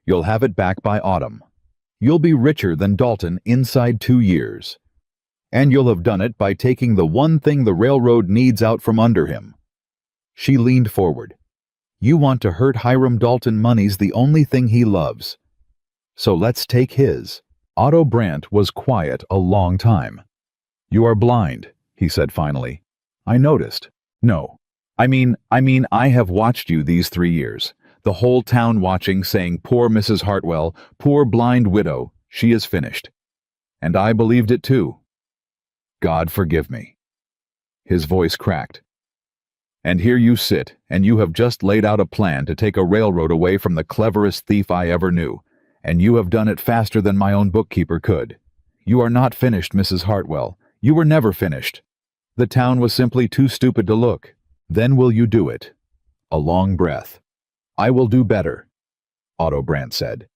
You'll have it back by autumn. You'll be richer than Dalton inside 2 years. And you'll have done it by taking the one thing the railroad needs out from under him. She leaned forward. You want to hurt Hiram Dalton. Money's the only thing he loves. So let's take his. Otto Brandt was quiet a long time. You are blind, he said finally. I noticed. No. I mean, I have watched you these 3 years. The whole town watching, saying, poor Mrs. Hartwell, poor blind widow, she is finished. And I believed it too. God forgive me. His voice cracked. And here you sit, and you have just laid out a plan to take a railroad away from the cleverest thief I ever knew, and you have done it faster than my own bookkeeper could. You are not finished, Mrs. Hartwell. You were never finished. The town was simply too stupid to look. Then will you do it? A long breath. I will do better, Otto Brandt said.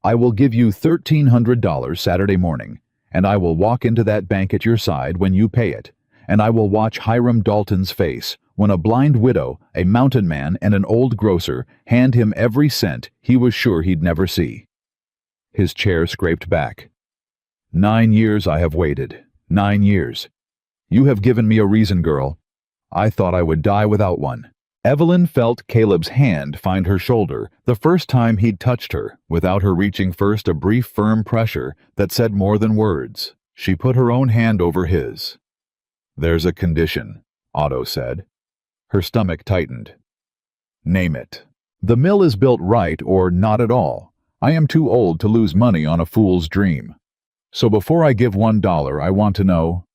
I will give you $1,300 Saturday morning, and I will walk into that bank at your side when you pay it, and I will watch Hiram Dalton's face when a blind widow, a mountain man, and an old grocer hand him every cent he was sure he'd never see. His chair scraped back. 9 years I have waited. 9 years. You have given me a reason, girl. I thought I would die without one. Evelyn felt Caleb's hand find her shoulder the first time he'd touched her, without her reaching first. A brief, firm pressure that said more than words. She put her own hand over his. "There's a condition," Otto said. Her stomach tightened. "Name it." "The mill is built right or not at all. I am too old to lose money on a fool's dream. So before I give $1, I want to know—"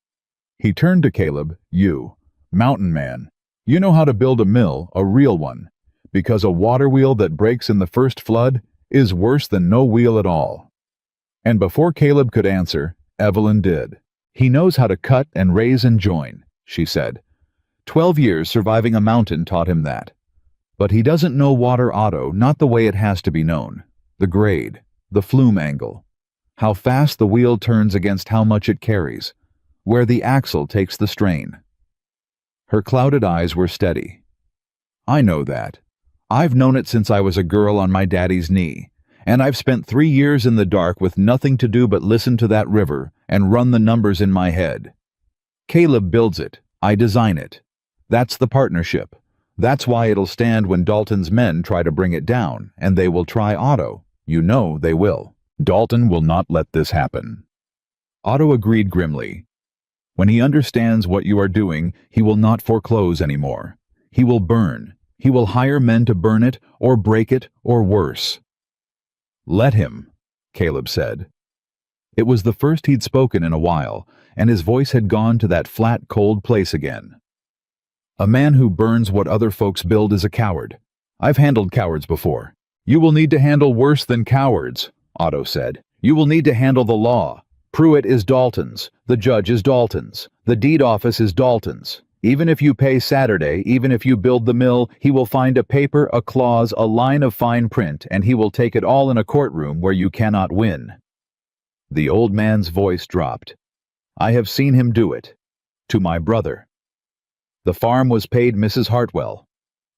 He turned to Caleb. "You, mountain man, you know how to build a mill, a real one, because a water wheel that breaks in the first flood is worse than no wheel at all." And before Caleb could answer, Evelyn did. "He knows how to cut and raise and join," she said. 12 years surviving a mountain taught him that. But he doesn't know water, Otto, not the way it has to be known. The grade, the flume angle, how fast the wheel turns against how much it carries, where the axle takes the strain. Her clouded eyes were steady. "I know that. I've known it since I was a girl on my daddy's knee, and I've spent 3 years in the dark with nothing to do but listen to that river and run the numbers in my head. Caleb builds it, I design it. That's the partnership. That's why it'll stand when Dalton's men try to bring it down, and they will try, Otto. You know they will. Dalton will not let this happen." Otto agreed grimly. "When he understands what you are doing, he will not foreclose anymore. He will burn. He will hire men to burn it, or break it, or worse." "Let him," Caleb said. It was the first he'd spoken in a while, and his voice had gone to that flat, cold place again. "A man who burns what other folks build is a coward. I've handled cowards before." "You will need to handle worse than cowards," Otto said. "You will need to handle the law. Pruitt is Dalton's. The judge is Dalton's. The deed office is Dalton's. Even if you pay Saturday, even if you build the mill, he will find a paper, a clause, a line of fine print, and he will take it all in a courtroom where you cannot win." The old man's voice dropped. "I have seen him do it. To my brother. The farm was paid Mrs. Hartwell.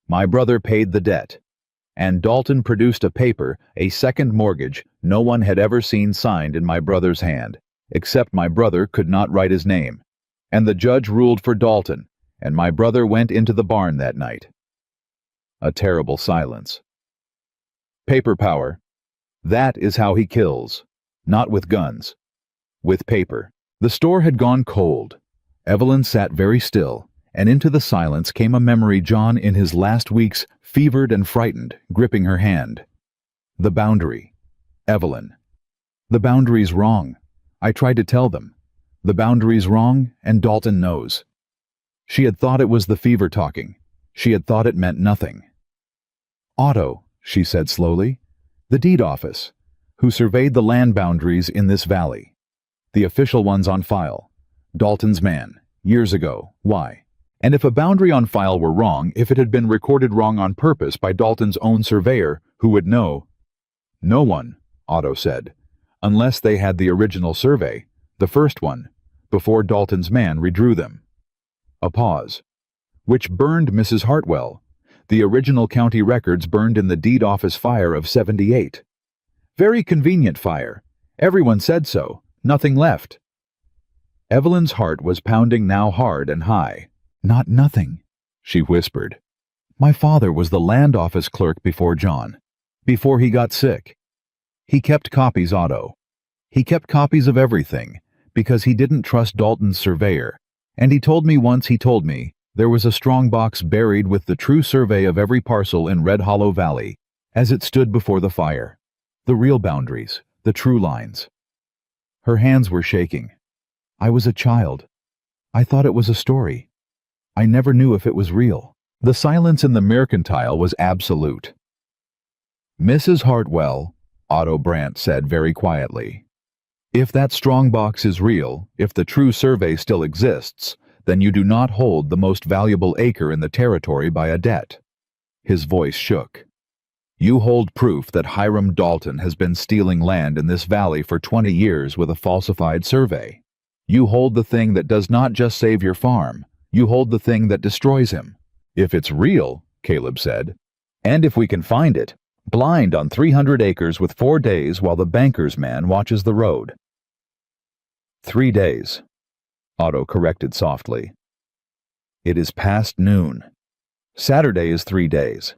My brother paid the debt. And Dalton produced a paper, a second mortgage, no one had ever seen signed in my brother's hand, except my brother could not write his name. And the judge ruled for Dalton, and my brother went into the barn that night." A terrible silence. "Paper power. That is how he kills. Not with guns. With paper." The store had gone cold. Evelyn sat very still, and into the silence came a memory John in his last weeks, fevered and frightened, gripping her hand. The boundary. Evelyn. "The boundary's wrong. I tried to tell them. The boundary's wrong, and Dalton knows." She had thought it was the fever talking. She had thought it meant nothing. "Otto," she said slowly, "the deed office, who surveyed the land boundaries in this valley. The official ones on file. Dalton's man, years ago. Why? And if a boundary on file were wrong, if it had been recorded wrong on purpose by Dalton's own surveyor, who would know?" "No one," Otto said, "unless they had the original survey, the first one, before Dalton's man redrew them." A pause. "Which burned Mrs. Hartwell. The original county records burned in the deed office fire of '78. Very convenient fire. Everyone said so. Nothing left." Evelyn's heart was pounding now hard and high. "Not nothing," she whispered. "My father was the land office clerk before John, before he got sick. He kept copies, Otto. He kept copies of everything, because he didn't trust Dalton's surveyor. And he told me once, there was a strong box buried with the true survey of every parcel in Red Hollow Valley, as it stood before the fire. The real boundaries, the true lines." Her hands were shaking. "I was a child. I thought it was a story. I never knew if it was real." The silence in the mercantile was absolute. "Mrs. Hartwell," Otto Brandt said very quietly, "if that strong box is real, if the true survey still exists, then you do not hold the most valuable acre in the territory by a debt." His voice shook. "You hold proof that Hiram Dalton has been stealing land in this valley for 20 years with a falsified survey. You hold the thing that does not just save your farm. You hold the thing that destroys him." "If it's real," Caleb said, "and if we can find it, blind on 300 acres with 4 days while the banker's man watches the road." 3 days, Otto corrected softly. "It is past noon." Saturday is 3 days.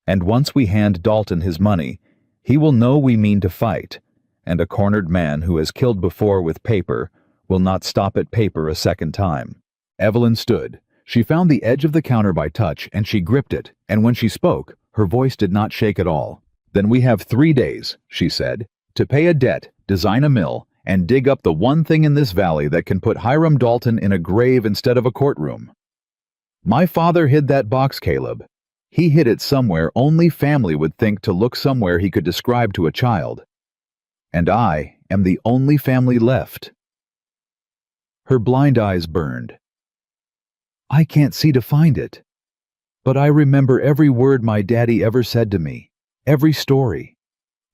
And once we hand Dalton his money, he will know we mean to fight, and a cornered man who has killed before with paper will not stop at paper a second time. Evelyn stood. She found the edge of the counter by touch, and she gripped it, and when she spoke, her voice did not shake at all. Then we have 3 days, she said, to pay a debt, design a mill, and dig up the one thing in this valley that can put Hiram Dalton in a grave instead of a courtroom. My father hid that box, Caleb. He hid it somewhere only family would think to look somewhere he could describe to a child. And I am the only family left. Her blind eyes burned. I can't see to find it. But I remember every word my daddy ever said to me, every story,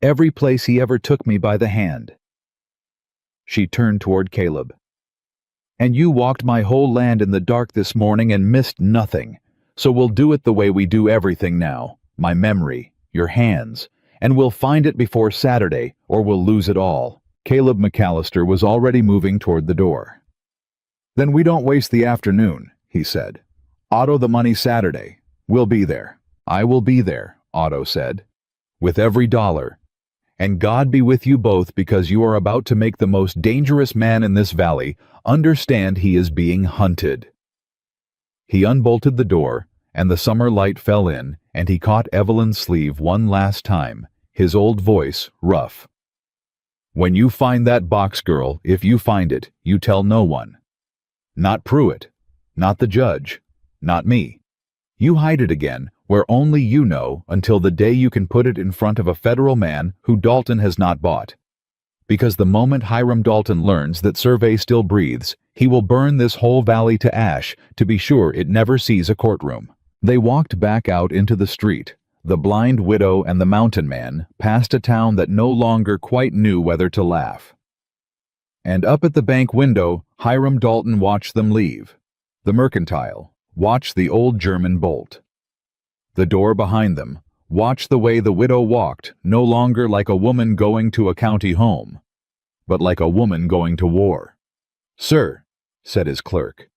every place he ever took me by the hand. She turned toward Caleb. And you walked my whole land in the dark this morning and missed nothing. So we'll do it the way we do everything now, my memory, your hands, and we'll find it before Saturday or we'll lose it all. Caleb McAllister was already moving toward the door. Then we don't waste the afternoon, he said. Otto the money Saturday. We'll be there. I will be there, Otto said. With every dollar. And God be with you both because you are about to make the most dangerous man in this valley understand he is being hunted. He unbolted the door, and the summer light fell in, and he caught Evelyn's sleeve one last time, his old voice rough. When you find that box, girl, if you find it, you tell no one. Not Pruitt, not the judge, not me. You hide it again, where only you know, until the day you can put it in front of a federal man who Dalton has not bought. Because the moment Hiram Dalton learns that Survey still breathes, he will burn this whole valley to ash to be sure it never sees a courtroom. They walked back out into the street, the blind widow and the mountain man, past a town that no longer quite knew whether to laugh. And up at the bank window, Hiram Dalton watched them leave. The mercantile, watched the old German bolt. The door behind them, watched the way the widow walked, no longer like a woman going to a county home, but like a woman going to war. Sir, said his clerk.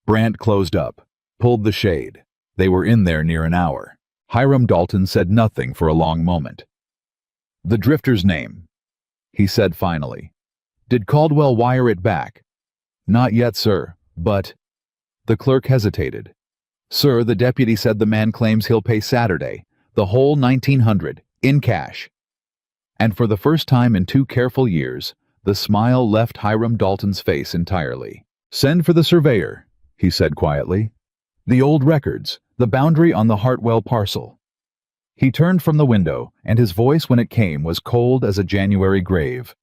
Brant closed up, pulled the shade. They were in there near an hour. Hiram Dalton said nothing for a long moment. The drifter's name, he said finally. Did Caldwell wire it back? Not yet, sir, but... The clerk hesitated. Sir, the deputy said the man claims he'll pay Saturday, the whole 1900, in cash. And for the first time in 2 careful years, the smile left Hiram Dalton's face entirely. Send for the surveyor, he said quietly. The old records, the boundary on the Hartwell parcel. He turned from the window, and his voice when it came was cold as a January grave.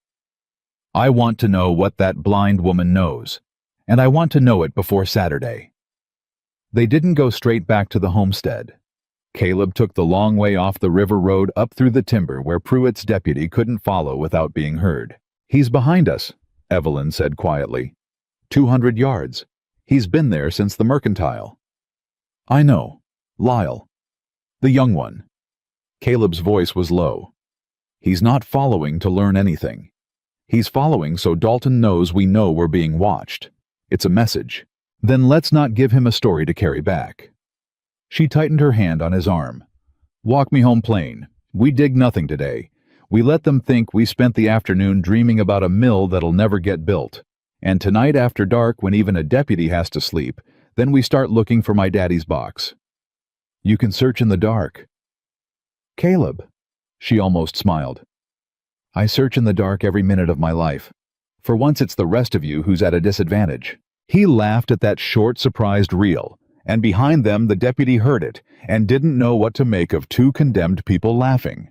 I want to know what that blind woman knows, and I want to know it before Saturday. They didn't go straight back to the homestead. Caleb took the long way off the river road up through the timber where Pruitt's deputy couldn't follow without being heard. He's behind us, Evelyn said quietly. 200 yards. He's been there since the mercantile. I know. Lyle. The young one. Caleb's voice was low. He's not following to learn anything. He's following so Dalton knows we know we're being watched. It's a message. Then let's not give him a story to carry back. She tightened her hand on his arm. Walk me home plain. We dig nothing today. We let them think we spent the afternoon dreaming about a mill that'll never get built. And tonight after dark, when even a deputy has to sleep, then we start looking for my daddy's box. You can search in the dark. Caleb, she almost smiled. I search in the dark every minute of my life. For once it's the rest of you who's at a disadvantage. He laughed at that short, surprised reel, and behind them the deputy heard it and didn't know what to make of 2 condemned people laughing.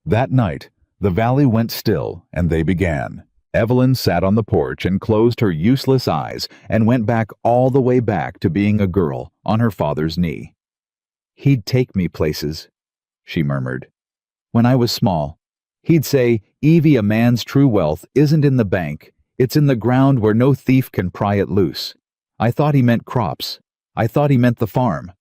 That night, the valley went still and they began. Evelyn sat on the porch and closed her useless eyes and went back all the way back to being a girl on her father's knee. He'd take me places, she murmured. When I was small, he'd say, Evie, a man's true wealth isn't in the bank. It's in the ground where no thief can pry it loose. I thought he meant crops. I thought he meant the farm.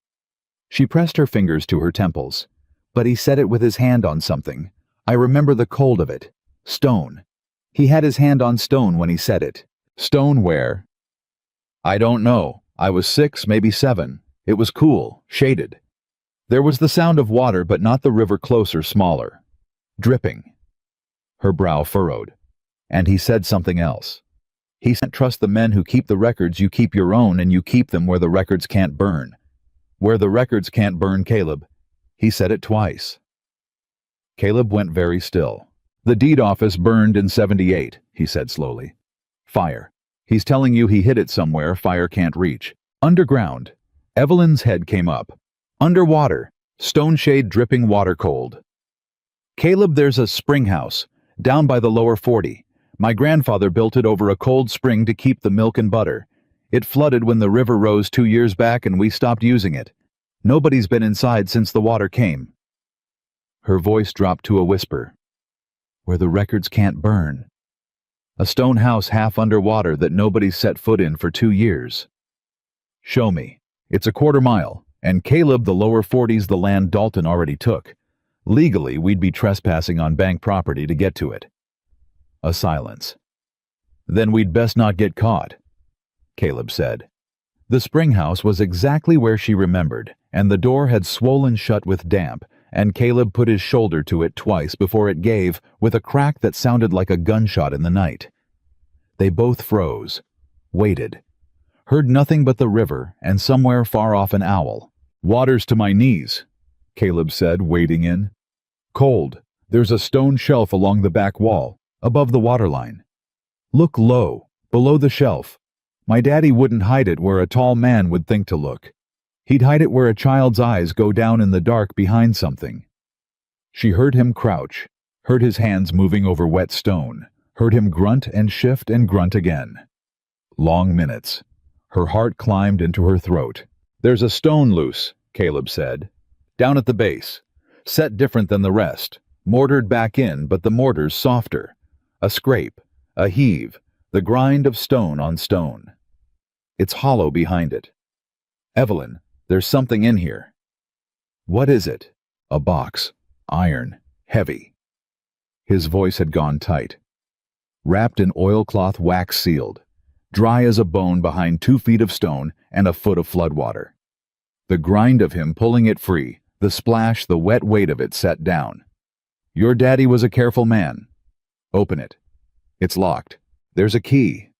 She pressed her fingers to her temples. But he said it with his hand on something. I remember the cold of it. Stone. He had his hand on stone when he said it. Stone where? I don't know. I was 6, maybe 7. It was cool, shaded. There was the sound of water, but not the river closer, smaller. Dripping. Her brow furrowed. And he said something else. He said, trust the men who keep the records, you keep your own, and you keep them where the records can't burn. Where the records can't burn, Caleb. He said it twice. Caleb went very still. The deed office burned in '78, he said slowly. Fire. He's telling you he hid it somewhere fire can't reach. Underground. Evelyn's head came up. Underwater. Stone shade dripping water cold. Caleb, there's a spring house, down by the lower 40. My grandfather built it over a cold spring to keep the milk and butter. It flooded when the river rose 2 years back and we stopped using it. Nobody's been inside since the water came. Her voice dropped to a whisper. Where the records can't burn. A stone house half underwater that nobody's set foot in for 2 years. Show me. It's a quarter mile, and Caleb, the lower 40's the land Dalton already took. Legally, we'd be trespassing on bank property to get to it. A silence. Then we'd best not get caught, Caleb said. The spring house was exactly where she remembered, and the door had swollen shut with damp, and Caleb put his shoulder to it twice before it gave, with a crack that sounded like a gunshot in the night. They both froze, waited, heard nothing but the river and somewhere far off an owl. Water's to my knees, Caleb said, wading in. Cold. There's a stone shelf along the back wall, above the waterline. Look low, below the shelf. My daddy wouldn't hide it where a tall man would think to look. He'd hide it where a child's eyes go down in the dark behind something. She heard him crouch, heard his hands moving over wet stone, heard him grunt and shift and grunt again. Long minutes. Her heart climbed into her throat. There's a stone loose, Caleb said. Down at the base. Set different than the rest. Mortared back in, but the mortar's softer. A scrape, a heave, the grind of stone on stone. It's hollow behind it. Evelyn, there's something in here. What is it? A box. Iron. Heavy. His voice had gone tight. Wrapped in oilcloth, wax sealed. Dry as a bone behind 2 feet of stone and a foot of floodwater. The grind of him pulling it free, the splash, the wet weight of it set down. Your daddy was a careful man. Open it. It's locked. There's a key.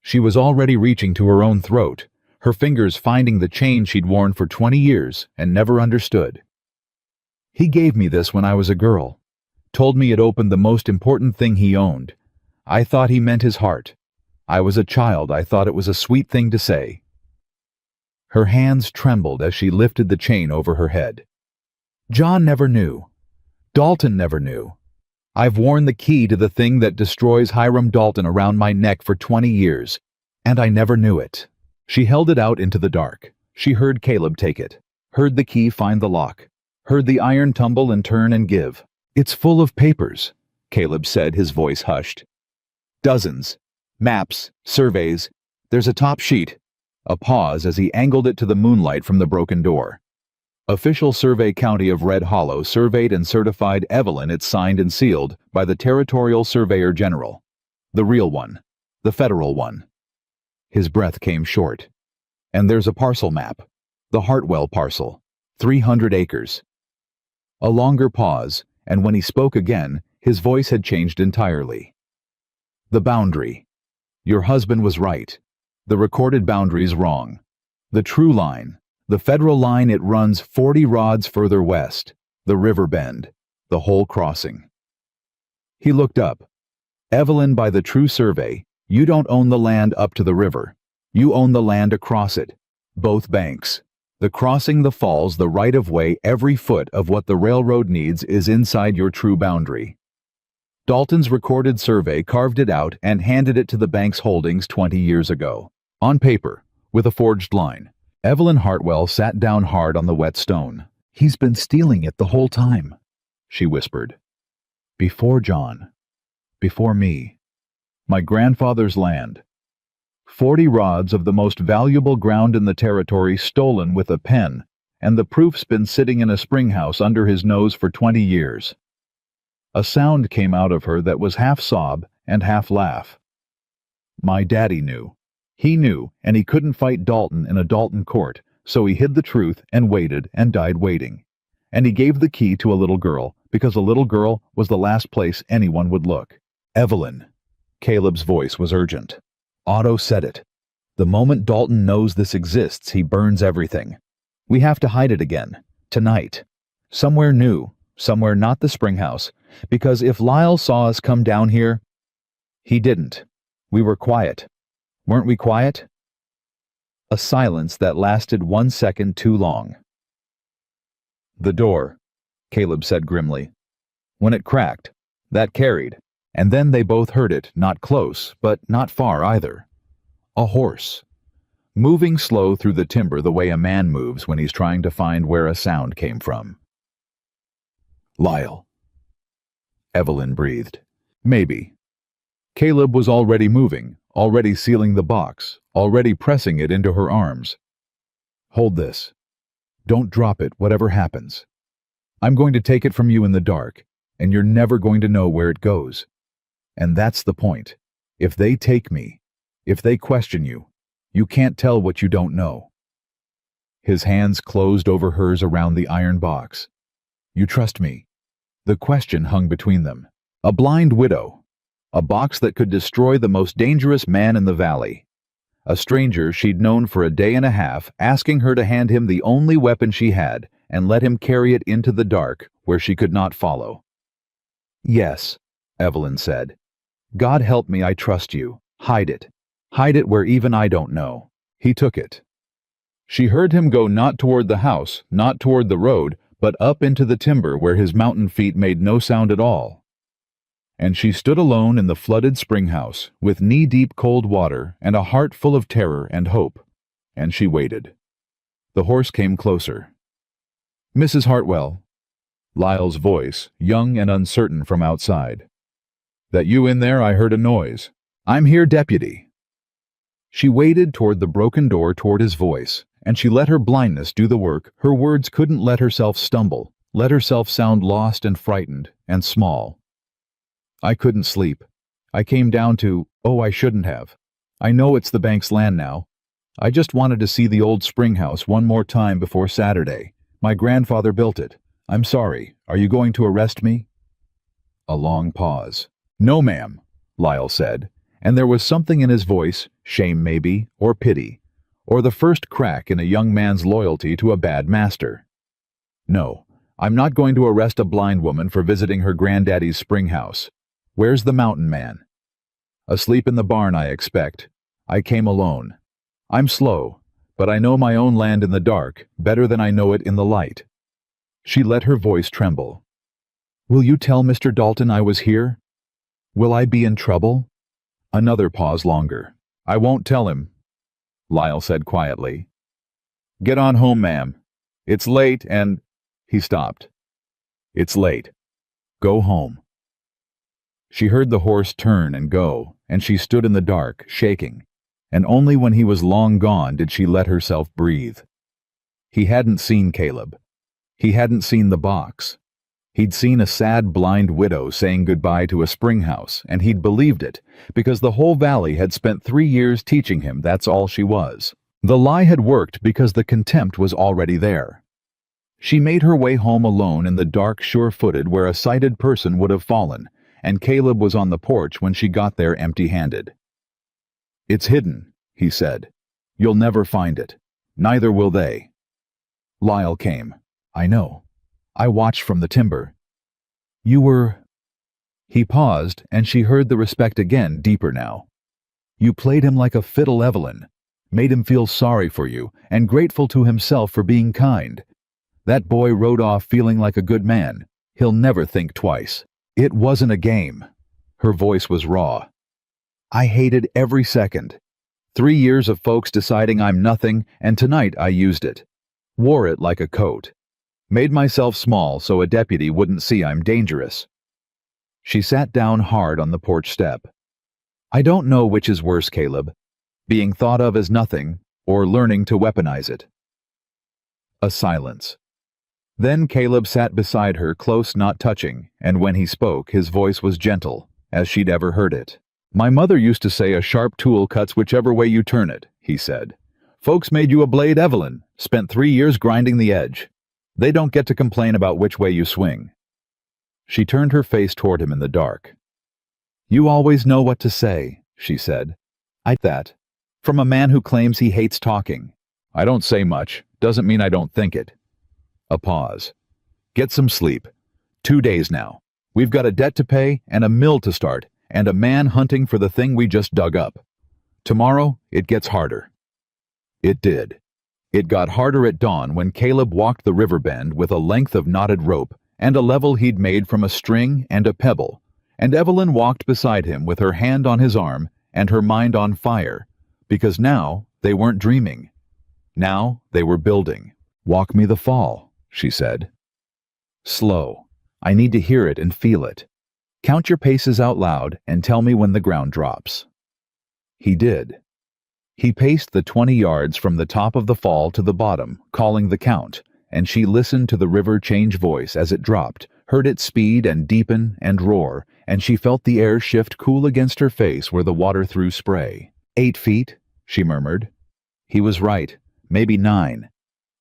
She was already reaching to her own throat, her fingers finding the chain she'd worn for 20 years and never understood. He gave me this when I was a girl. Told me it opened the most important thing he owned. I thought he meant his heart. I was a child. I thought it was a sweet thing to say. Her hands trembled as she lifted the chain over her head. John never knew. Dalton never knew. I've worn the key to the thing that destroys Hiram Dalton around my neck for 20 years, and I never knew it. She held it out into the dark. She heard Caleb take it, heard the key find the lock, heard the iron tumble and turn and give. It's full of papers, Caleb said, his voice hushed. Dozens. Maps, surveys. There's a top sheet. A pause as he angled it to the moonlight from the broken door. Official Survey County of Red Hollow surveyed and certified Evelyn. It's signed and sealed by the Territorial Surveyor General. The real one. The federal one. His breath came short. And there's a parcel map. The Hartwell parcel. 300 acres. A longer pause, and when he spoke again, his voice had changed entirely. The boundary. Your husband was right. The recorded boundary's wrong. The true line. The federal line, it runs 40 rods further west, the river bend, the whole crossing. He looked up. Evelyn, by the true survey, you don't own the land up to the river. You own the land across it, both banks. The crossing, the falls, the right-of-way, every foot of what the railroad needs is inside your true boundary. Dalton's recorded survey carved it out and handed it to the bank's holdings 20 years ago. On paper, with a forged line. Evelyn Hartwell sat down hard on the wet stone. He's been stealing it the whole time, she whispered. Before John. Before me. My grandfather's land. 40 rods of the most valuable ground in the territory stolen with a pen, and the proof's been sitting in a spring house under his nose for 20 years. A sound came out of her that was half sob and half laugh. My daddy knew. He knew, and he couldn't fight Dalton in a Dalton court, So he hid the truth and waited and died waiting. And he gave the key to a little girl, because a little girl was the last place anyone would look. Evelyn. Caleb's voice was urgent. Otto said it. The moment Dalton knows this exists, he burns everything. We have to hide it again. Tonight. Somewhere new. Somewhere not the spring house. Because if Lyle saw us come down here... He didn't. We were quiet. Weren't we quiet? A silence that lasted 1 second too long. The door, Caleb said grimly. When it cracked, that carried. And then they both heard it, not close, but not far either. A horse. Moving slow through the timber the way a man moves when he's trying to find where a sound came from. Lyle. Evelyn breathed. Maybe. Caleb was already moving, already sealing the box, already pressing it into her arms. Hold this. Don't drop it, whatever happens. I'm going to take it from you in the dark, and you're never going to know where it goes. And that's the point. If they take me, if they question you, you can't tell what you don't know. His hands closed over hers around the iron box. You trust me? The question hung between them. A blind widow. A box that could destroy the most dangerous man in the valley. A stranger she'd known for a day and a half, asking her to hand him the only weapon she had and let him carry it into the dark where she could not follow. Yes, Evelyn said. God help me, I trust you. Hide it. Hide it where even I don't know. He took it. She heard him go not toward the house, not toward the road, but up into the timber where his mountain feet made no sound at all. And she stood alone in the flooded spring house, with knee-deep cold water and a heart full of terror and hope. And she waited. The horse came closer. Mrs. Hartwell. Lyle's voice, young and uncertain from outside. That you in there? I heard a noise. I'm here, deputy. She waded toward the broken door toward his voice, and she let her blindness do the work. Her words couldn't let herself stumble, let herself sound lost and frightened and small. I couldn't sleep. I came down to, oh, I shouldn't have. I know it's the bank's land now. I just wanted to see the old spring house one more time before Saturday. My grandfather built it. I'm sorry. Are you going to arrest me? A long pause. No, ma'am, Lyle said, and there was something in his voice, shame maybe, or pity, or the first crack in a young man's loyalty to a bad master. No, I'm not going to arrest a blind woman for visiting her granddaddy's spring house. Where's the mountain man? Asleep in the barn, I expect. I came alone. I'm slow, but I know my own land in the dark better than I know it in the light. She let her voice tremble. Will you tell Mr. Dalton I was here? Will I be in trouble? Another pause longer. I won't tell him, Lyle said quietly. Get on home, ma'am. It's late and... He stopped. It's late. Go home. She heard the horse turn and go, and she stood in the dark, shaking, and only when he was long gone did she let herself breathe. He hadn't seen Caleb. He hadn't seen the box. He'd seen a sad blind widow saying goodbye to a spring house, and he'd believed it, because the whole valley had spent 3 years teaching him that's all she was. The lie had worked because the contempt was already there. She made her way home alone in the dark, sure-footed where a sighted person would have fallen, and Caleb was on the porch when she got there empty-handed. It's hidden, he said. You'll never find it. Neither will they. Lyle came. I know. I watched from the timber. You were... He paused, and she heard the respect again, deeper now. You played him like a fiddle, Evelyn. Made him feel sorry for you, and grateful to himself for being kind. That boy rode off feeling like a good man. He'll never think twice. It wasn't a game. Her voice was raw. I hated every second. 3 years of folks deciding I'm nothing, and tonight I used it. Wore it like a coat. Made myself small so a deputy wouldn't see I'm dangerous. She sat down hard on the porch step. I don't know which is worse, Caleb. Being thought of as nothing, or learning to weaponize it. A silence. Then Caleb sat beside her, close, not touching, and when he spoke, his voice was gentle, as she'd ever heard it. My mother used to say a sharp tool cuts whichever way you turn it, he said. Folks made you a blade, Evelyn, Spent 3 years grinding the edge. They don't get to complain about which way you swing." She turned her face toward him in the dark. "You always know what to say," she said. "I that. From a man who claims he hates talking." "I don't say much. Doesn't mean I don't think it." A pause. "Get some sleep. 2 days now. We've got a debt to pay and a mill to start and a man hunting for the thing we just dug up. Tomorrow, it gets harder." It did. It got harder at dawn when Caleb walked the river bend with a length of knotted rope and a level he'd made from a string and a pebble, and Evelyn walked beside him with her hand on his arm and her mind on fire, because now they weren't dreaming. Now they were building. "Walk me the fall," she said. "Slow. I need to hear it and feel it. Count your paces out loud and tell me when the ground drops." He did. He paced the 20 yards from the top of the fall to the bottom, calling the count, and she listened to the river change voice as it dropped, heard it speed and deepen and roar, and she felt the air shift cool against her face where the water threw spray. 8 feet, she murmured. He was right, maybe 9.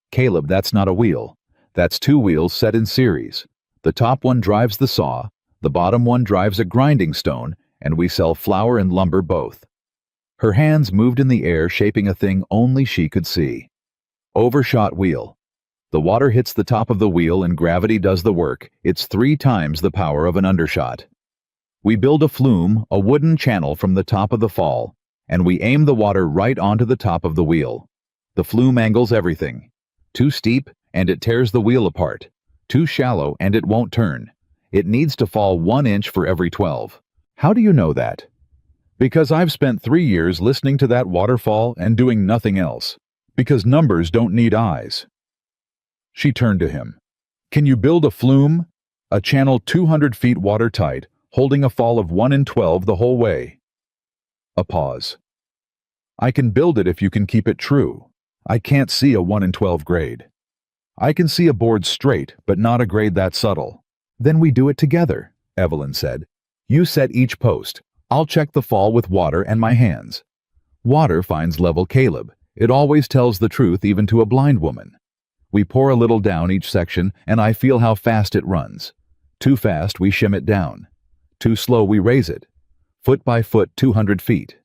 "Caleb, that's not a wheel. That's 2 wheels set in series. The top one drives the saw, the bottom one drives a grinding stone, and we sell flour and lumber both." Her hands moved in the air, shaping a thing only she could see. Overshot wheel. The water hits the top of the wheel and gravity does the work. It's 3 times the power of an undershot. We build a flume, a wooden channel from the top of the fall, and we aim the water right onto the top of the wheel. The flume angles everything. Too steep, and it tears the wheel apart. Too shallow, and it won't turn. It needs to fall 1 inch for every 12. How do you know that? Because I've spent 3 years listening to that waterfall and doing nothing else. Because numbers don't need eyes. She turned to him. "Can you build a flume? A channel 200 feet watertight, holding a fall of 1 in 12 the whole way?" A pause. "I can build it if you can keep it true. I can't see a 1 in 12 grade. I can see a board straight, but not a grade that subtle." "Then we do it together," Evelyn said. "You set each post. I'll check the fall with water and my hands. Water finds level Caleb. It always tells the truth even to a blind woman. We pour a little down each section and I feel how fast it runs. Too fast, we shim it down. Too slow, we raise it. Foot by foot, 200 feet.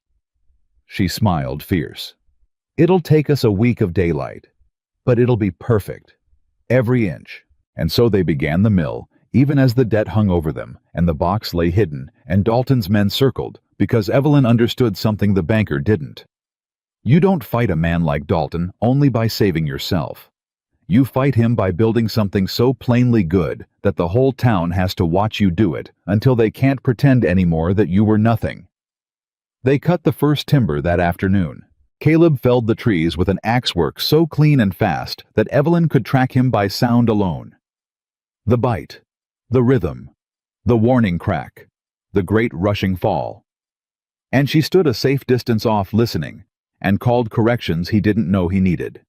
She smiled fierce. "It'll take us a week of daylight, but it'll be perfect. Every inch." And so they began the mill, even as the debt hung over them, and the box lay hidden, and Dalton's men circled, because Evelyn understood something the banker didn't. You don't fight a man like Dalton only by saving yourself. You fight him by building something so plainly good that the whole town has to watch you do it until they can't pretend anymore that you were nothing. They cut the first timber that afternoon. Caleb felled the trees with an axework so clean and fast that Evelyn could track him by sound alone. The bite, the rhythm, the warning crack, the great rushing fall. And she stood a safe distance off listening, and called corrections he didn't know he needed.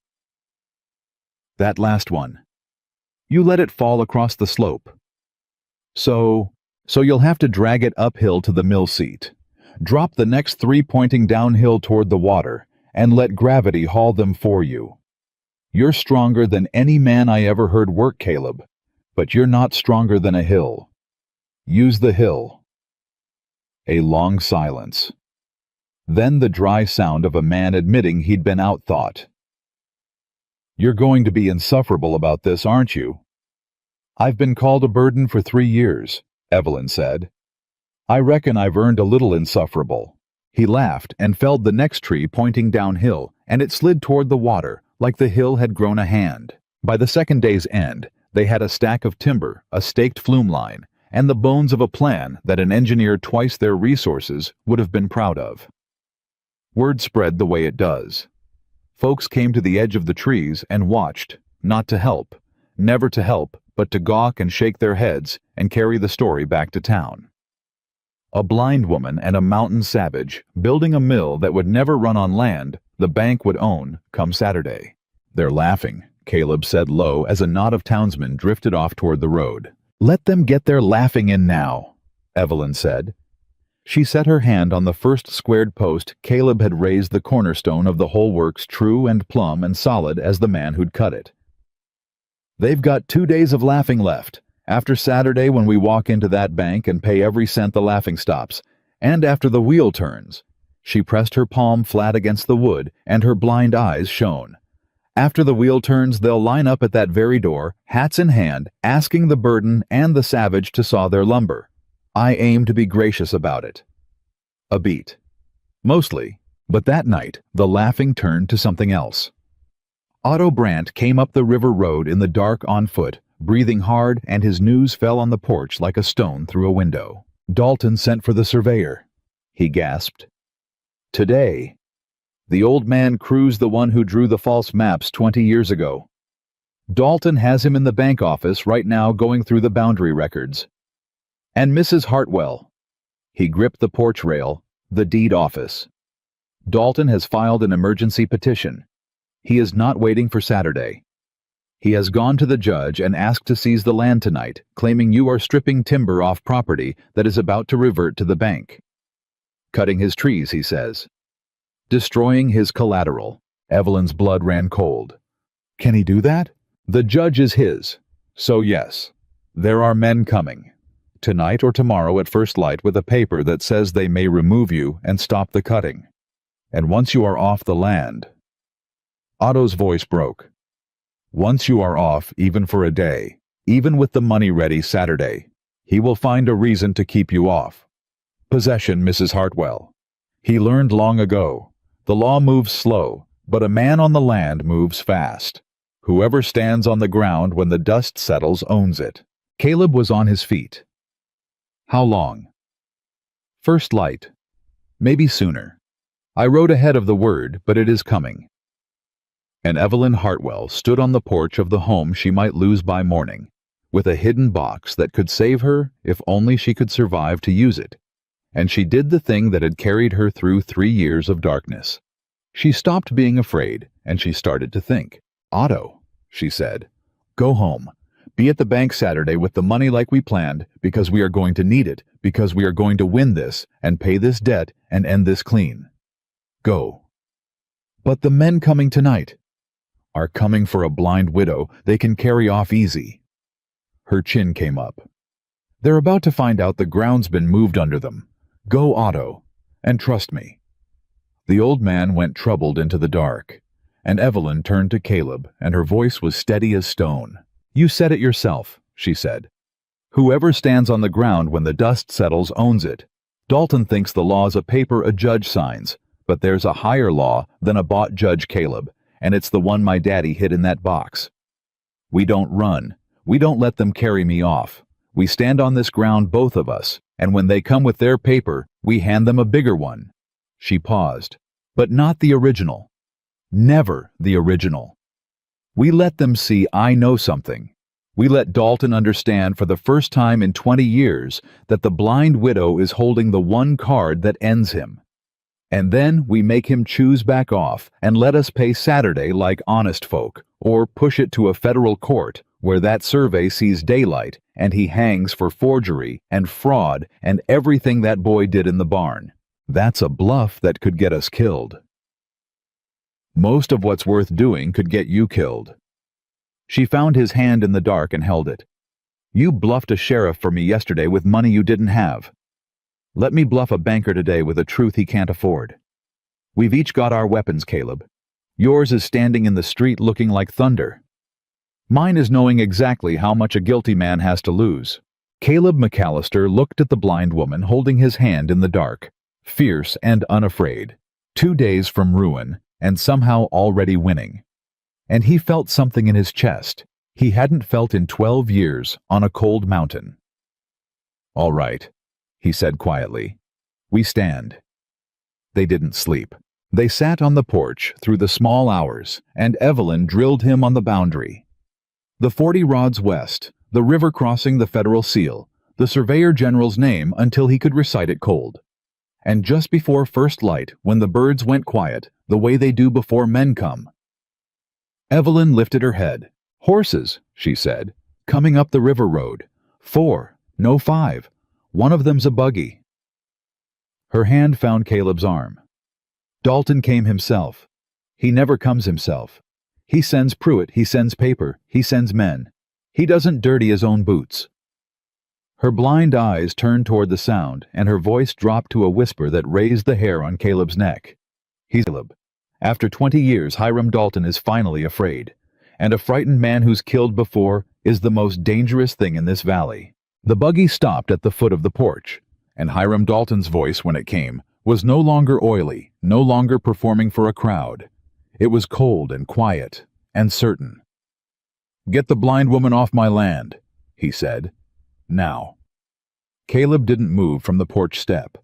"That last one. You let it fall across the slope. So you'll have to drag it uphill to the mill seat. Drop the next 3 pointing downhill toward the water, and let gravity haul them for you. You're stronger than any man I ever heard work, Caleb, but you're not stronger than a hill. Use the hill." A long silence. Then the dry sound of a man admitting he'd been outthought. "You're going to be insufferable about this, aren't you?" "I've been called a burden for 3 years, Evelyn said. "I reckon I've earned a little insufferable." He laughed and felled the next tree pointing downhill, and it slid toward the water, like the hill had grown a hand. By the second day's end, they had a stack of timber, a staked flume line, and the bones of a plan that an engineer twice their resources would have been proud of. Word spread the way it does. Folks came to the edge of the trees and watched, not to help, never to help, but to gawk and shake their heads and carry the story back to town. A blind woman and a mountain savage building a mill that would never run on land the bank would own come Saturday. "They're laughing," Caleb said low as a knot of townsmen drifted off toward the road. "Let them get their laughing in now," Evelyn said. She set her hand on the first squared post. Caleb had raised the cornerstone of the whole works, true and plumb and solid as the man who'd cut it. They've got 2 days of laughing left. After Saturday, when we walk into that bank and pay every cent the laughing stops. And after the wheel turns. She pressed her palm flat against the wood, and her blind eyes shone. After the wheel turns, they'll line up at that very door, hats in hand, asking the burden and the savage to saw their lumber. I aim to be gracious about it. A beat. Mostly. But that night, the laughing turned to something else. Otto Brandt came up the river road in the dark on foot, breathing hard, and his news fell on the porch like a stone through a window. Dalton sent for the surveyor. He gasped. Today. The old man Cruz, the one who drew the false maps 20 years ago. Dalton has him in the bank office right now going through the boundary records. And Mrs. Hartwell. He gripped the porch rail, the deed office. Dalton has filed an emergency petition. He is not waiting for Saturday. He has gone to the judge and asked to seize the land tonight, claiming you are stripping timber off property that is about to revert to the bank. Cutting his trees, he says. Destroying his collateral. Evelyn's blood ran cold. Can he do that? The judge is his. So yes, there are men coming. Tonight or tomorrow at first light with a paper that says they may remove you and stop the cutting. And once you are off the land. Otto's voice broke. Once you are off, even for a day, even with the money ready Saturday, he will find a reason to keep you off. Possession, Mrs. Hartwell. He learned long ago. The law moves slow, but a man on the land moves fast. Whoever stands on the ground when the dust settles owns it. Caleb was on his feet. How long? First light. Maybe sooner. I wrote ahead of the word, but it is coming. And Evelyn Hartwell stood on the porch of the home she might lose by morning, with a hidden box that could save her if only she could survive to use it. And she did the thing that had carried her through 3 years of darkness. She stopped being afraid, and she started to think. Otto, she said, go home. Be at the bank Saturday with the money like we planned, because we are going to need it, because we are going to win this, and pay this debt, and end this clean. Go. But the men coming tonight are coming for a blind widow they can carry off easy. Her chin came up. They're about to find out the ground's been moved under them. Go, Otto, and trust me. The old man went troubled into the dark, and Evelyn turned to Caleb, and her voice was steady as stone. You said it yourself, she said. Whoever stands on the ground when the dust settles owns it. Dalton thinks the law's a paper a judge signs, but there's a higher law than a bought judge, Caleb, and it's the one my daddy hid in that box. We don't run. We don't let them carry me off. We stand on this ground, both of us, and when they come with their paper, we hand them a bigger one. She paused. But not the original. Never the original. We let them see I know something. We let Dalton understand for the first time in 20 years that the blind widow is holding the one card that ends him. And then we make him choose back off and let us pay Saturday like honest folk, or push it to a federal court where that survey sees daylight and he hangs for forgery and fraud and everything that boy did in the barn. That's a bluff that could get us killed. Most of what's worth doing could get you killed. She found his hand in the dark and held it. You bluffed a sheriff for me yesterday with money you didn't have. Let me bluff a banker today with a truth he can't afford. We've each got our weapons, Caleb. Yours is standing in the street looking like thunder. Mine is knowing exactly how much a guilty man has to lose. Caleb McAllister looked at the blind woman holding his hand in the dark, fierce and unafraid, 2 days from ruin, and somehow already winning. And he felt something in his chest he hadn't felt in 12 years on a cold mountain. All right, he said quietly. We stand. They didn't sleep. They sat on the porch through the small hours, and Evelyn drilled him on the boundary. The 40 rods west, the river crossing the federal seal, the surveyor general's name until he could recite it cold. And just before first light, when the birds went quiet, the way they do before men come. Evelyn lifted her head. Horses, she said, coming up the river road. 4, no 5. One of them's a buggy. Her hand found Caleb's arm. Dalton came himself. He never comes himself. He sends Pruitt, he sends paper, he sends men. He doesn't dirty his own boots. Her blind eyes turned toward the sound, and her voice dropped to a whisper that raised the hair on Caleb's neck. He's Caleb. After 20 years, Hiram Dalton is finally afraid. And a frightened man who's killed before is the most dangerous thing in this valley. The buggy stopped at the foot of the porch, and Hiram Dalton's voice, when it came, was no longer oily, no longer performing for a crowd. It was cold and quiet and certain. "Get the blind woman off my land," he said. "Now." Caleb didn't move from the porch step.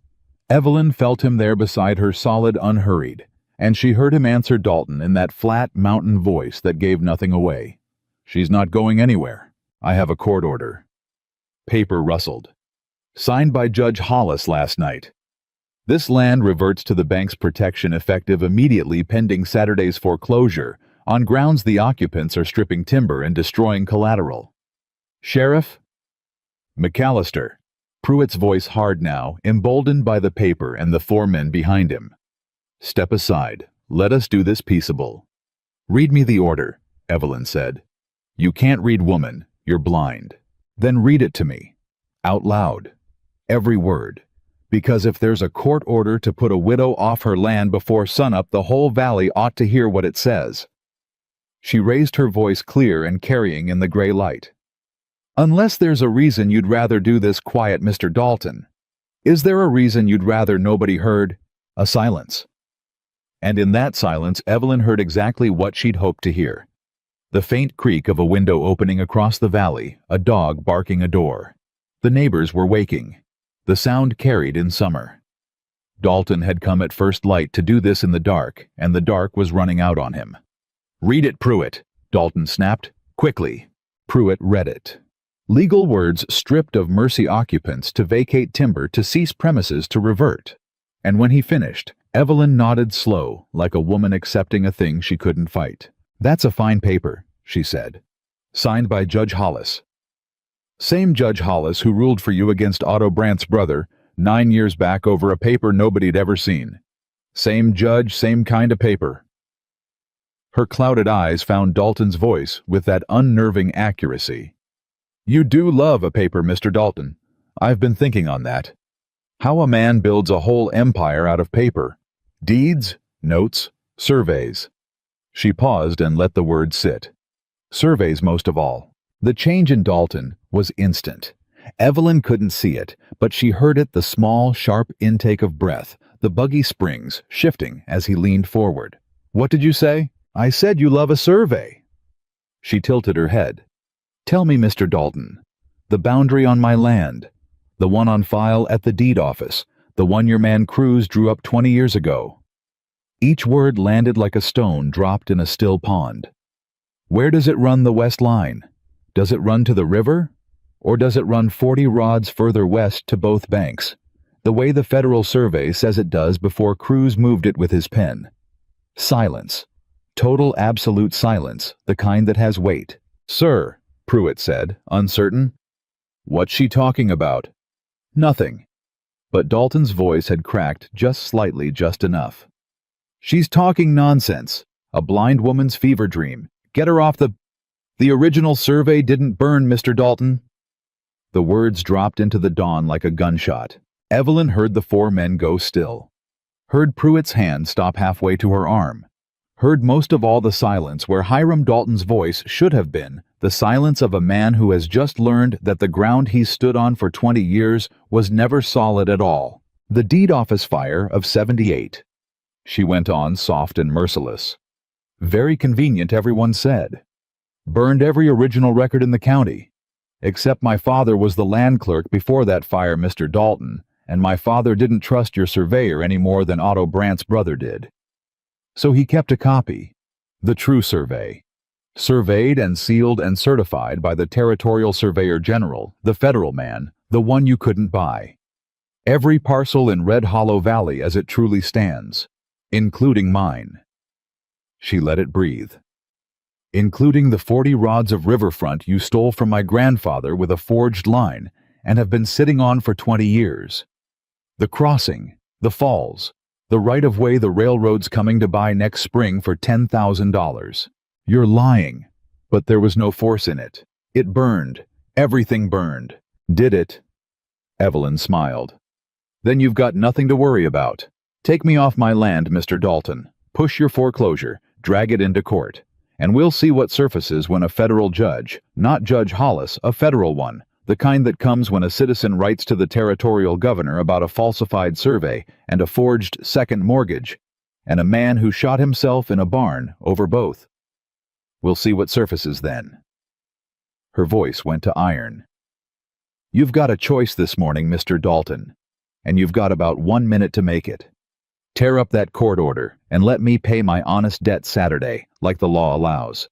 Evelyn felt him there beside her, solid, unhurried, and she heard him answer Dalton in that flat mountain voice that gave nothing away. "She's not going anywhere. I have a court order." Paper rustled. "Signed by Judge Hollis last night. This land reverts to the bank's protection effective immediately pending Saturday's foreclosure, on grounds the occupants are stripping timber and destroying collateral. Sheriff?" "McAllister." Pruitt's voice hard now, emboldened by the paper and the 4 men behind him. "Step aside. Let us do this peaceable." "Read me the order," Evelyn said. "You can't read, woman. You're blind." "Then read it to me. Out loud. Every word. Because if there's a court order to put a widow off her land before sunup, the whole valley ought to hear what it says." She raised her voice clear and carrying in the gray light. "Unless there's a reason you'd rather do this quiet, Mr. Dalton. Is there a reason you'd rather nobody heard?" A silence. And in that silence, Evelyn heard exactly what she'd hoped to hear. The faint creak of a window opening across the valley, a dog barking a door. The neighbors were waking. The sound carried in summer. Dalton had come at first light to do this in the dark, and the dark was running out on him. "Read it, Pruitt," Dalton snapped. "Quickly." Pruitt read it. Legal words stripped of mercy occupants to vacate timber, to cease premises, to revert. And when he finished, Evelyn nodded slow, like a woman accepting a thing she couldn't fight. "That's a fine paper," she said. "Signed by Judge Hollis. Same Judge Hollis who ruled for you against Otto Brandt's brother 9 years back over a paper nobody'd ever seen. Same judge, same kind of paper." Her clouded eyes found Dalton's voice with that unnerving accuracy. "You do love a paper, Mr. Dalton. I've been thinking on that. How a man builds a whole empire out of paper. Deeds, notes, surveys." She paused and let the word sit. Surveys most of all. The change in Dalton was instant. Evelyn couldn't see it, but she heard it, the small, sharp intake of breath, the buggy springs shifting as he leaned forward. "What did you say?" "I said you love a survey." She tilted her head. "Tell me, Mr. Dalton, the boundary on my land, the one on file at the deed office, the one your man Cruz drew up 20 years ago." Each word landed like a stone dropped in a still pond. "Where does it run, the west line? Does it run to the river? Or does it run 40 rods further west to both banks, the way the Federal Survey says it does before Cruz moved it with his pen?" Silence. Total, absolute silence, the kind that has weight. "Sir," Pruitt said, uncertain. "What's she talking about?" "Nothing." But Dalton's voice had cracked just slightly, just enough. "She's talking nonsense. A blind woman's fever dream. Get her off the original survey didn't burn, Mr. Dalton." The words dropped into the dawn like a gunshot. Evelyn heard the 4 men go still. Heard Pruitt's hand stop halfway to her arm. Heard most of all the silence where Hiram Dalton's voice should have been, the silence of a man who has just learned that the ground he's stood on for 20 years was never solid at all. "The deed office fire of 78. She went on, soft and merciless. "Very convenient, everyone said. Burned every original record in the county. Except my father was the land clerk before that fire, Mr. Dalton, and my father didn't trust your surveyor any more than Otto Brandt's brother did. So he kept a copy, the true survey, surveyed and sealed and certified by the Territorial Surveyor General, the federal man, the one you couldn't buy. Every parcel in Red Hollow Valley as it truly stands, including mine." She let it breathe. "Including the 40 rods of riverfront you stole from my grandfather with a forged line and have been sitting on for 20 years. The crossing, The falls. The right-of-way the railroad's coming to buy next spring for $10,000. You're lying. But there was no force in it. It burned. Everything burned. Did it? Evelyn smiled. Then you've got nothing to worry about. Take me off my land, Mr. Dalton. Push your foreclosure. Drag it into court. And we'll see what surfaces when a federal judge, not Judge Hollis, a federal one, the kind that comes when a citizen writes to the territorial governor about a falsified survey and a forged second mortgage, and a man who shot himself in a barn over both. We'll see what surfaces then. Her voice went to iron. You've got a choice this morning, Mr. Dalton, and you've got about 1 minute to make it. Tear up that court order and let me pay my honest debt Saturday, like the law allows.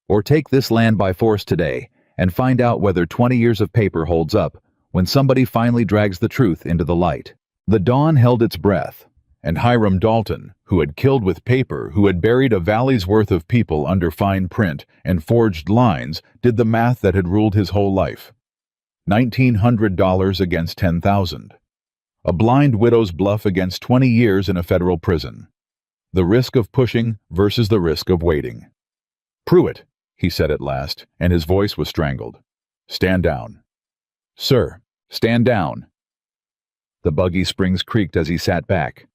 Or take this land by force today and find out whether 20 years of paper holds up when somebody finally drags the truth into the light. The dawn held its breath, and Hiram Dalton, who had killed with paper, who had buried a valley's worth of people under fine print and forged lines, did the math that had ruled his whole life. $1,900 against $10,000. A blind widow's bluff against 20 years in a federal prison. The risk of pushing versus the risk of waiting. Pruitt, he said at last, and his voice was strangled. Stand down. Sir, stand down. The buggy springs creaked as he sat back.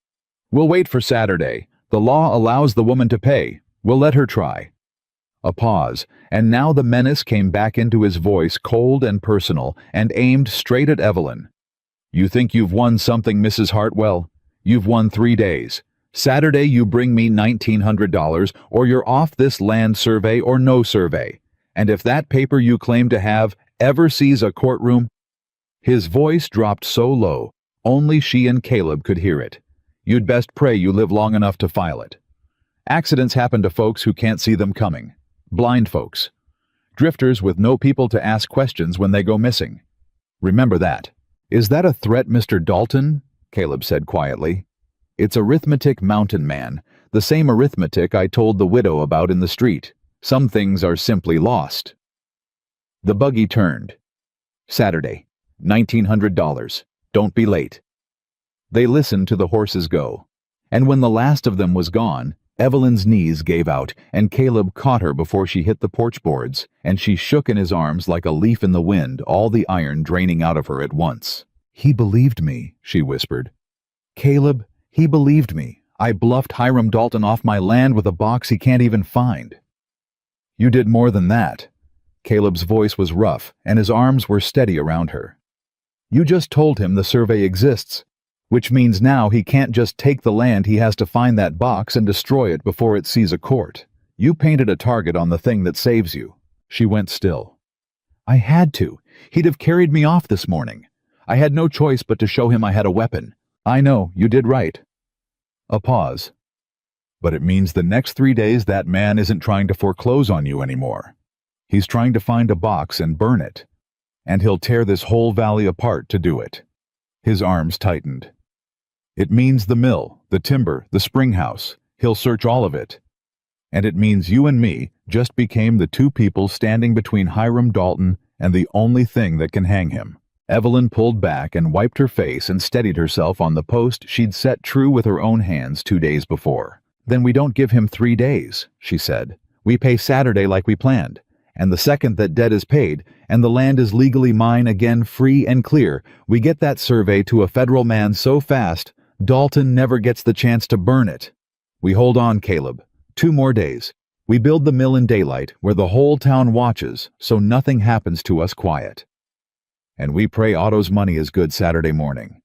We'll wait for Saturday. The law allows the woman to pay. We'll let her try. A pause, and now the menace came back into his voice, cold and personal, and aimed straight at Evelyn. You think you've won something, Mrs. Hartwell? You've won 3 days. Saturday you bring me $1,900, or you're off this land survey or no survey. And if that paper you claim to have ever sees a courtroom... His voice dropped so low, only she and Caleb could hear it. You'd best pray you live long enough to file it. Accidents happen to folks who can't see them coming. Blind folks. Drifters with no people to ask questions when they go missing. Remember that. Is that a threat, Mr. Dalton? Caleb said quietly. It's arithmetic, mountain man, the same arithmetic I told the widow about in the street. Some things are simply lost. The buggy turned. Saturday, $1,900. Don't be late. They listened to the horses go, and when the last of them was gone, Evelyn's knees gave out, and Caleb caught her before she hit the porch boards, and she shook in his arms like a leaf in the wind, all the iron draining out of her at once. He believed me, she whispered. Caleb, he believed me. I bluffed Hiram Dalton off my land with a box he can't even find. You did more than that. Caleb's voice was rough, and his arms were steady around her. You just told him the survey exists, which means now he can't just take the land, he has to find that box and destroy it before it sees a court. You painted a target on the thing that saves you. She went still. I had to. He'd have carried me off this morning. I had no choice but to show him I had a weapon. I know, you did right. A pause. But it means the next 3 days that man isn't trying to foreclose on you anymore. He's trying to find a box and burn it. And he'll tear this whole valley apart to do it. His arms tightened. It means the mill, the timber, the spring house. He'll search all of it. And it means you and me just became the two people standing between Hiram Dalton and the only thing that can hang him. Evelyn pulled back and wiped her face and steadied herself on the post she'd set true with her own hands 2 days before. Then we don't give him 3 days, she said. We pay Saturday like we planned. And the second that debt is paid, and the land is legally mine again, free and clear, we get that survey to a federal man so fast, Dalton never gets the chance to burn it. We hold on, Caleb. 2 more days. We build the mill in daylight, where the whole town watches, so nothing happens to us quiet. And we pray Otto's money is good Saturday morning.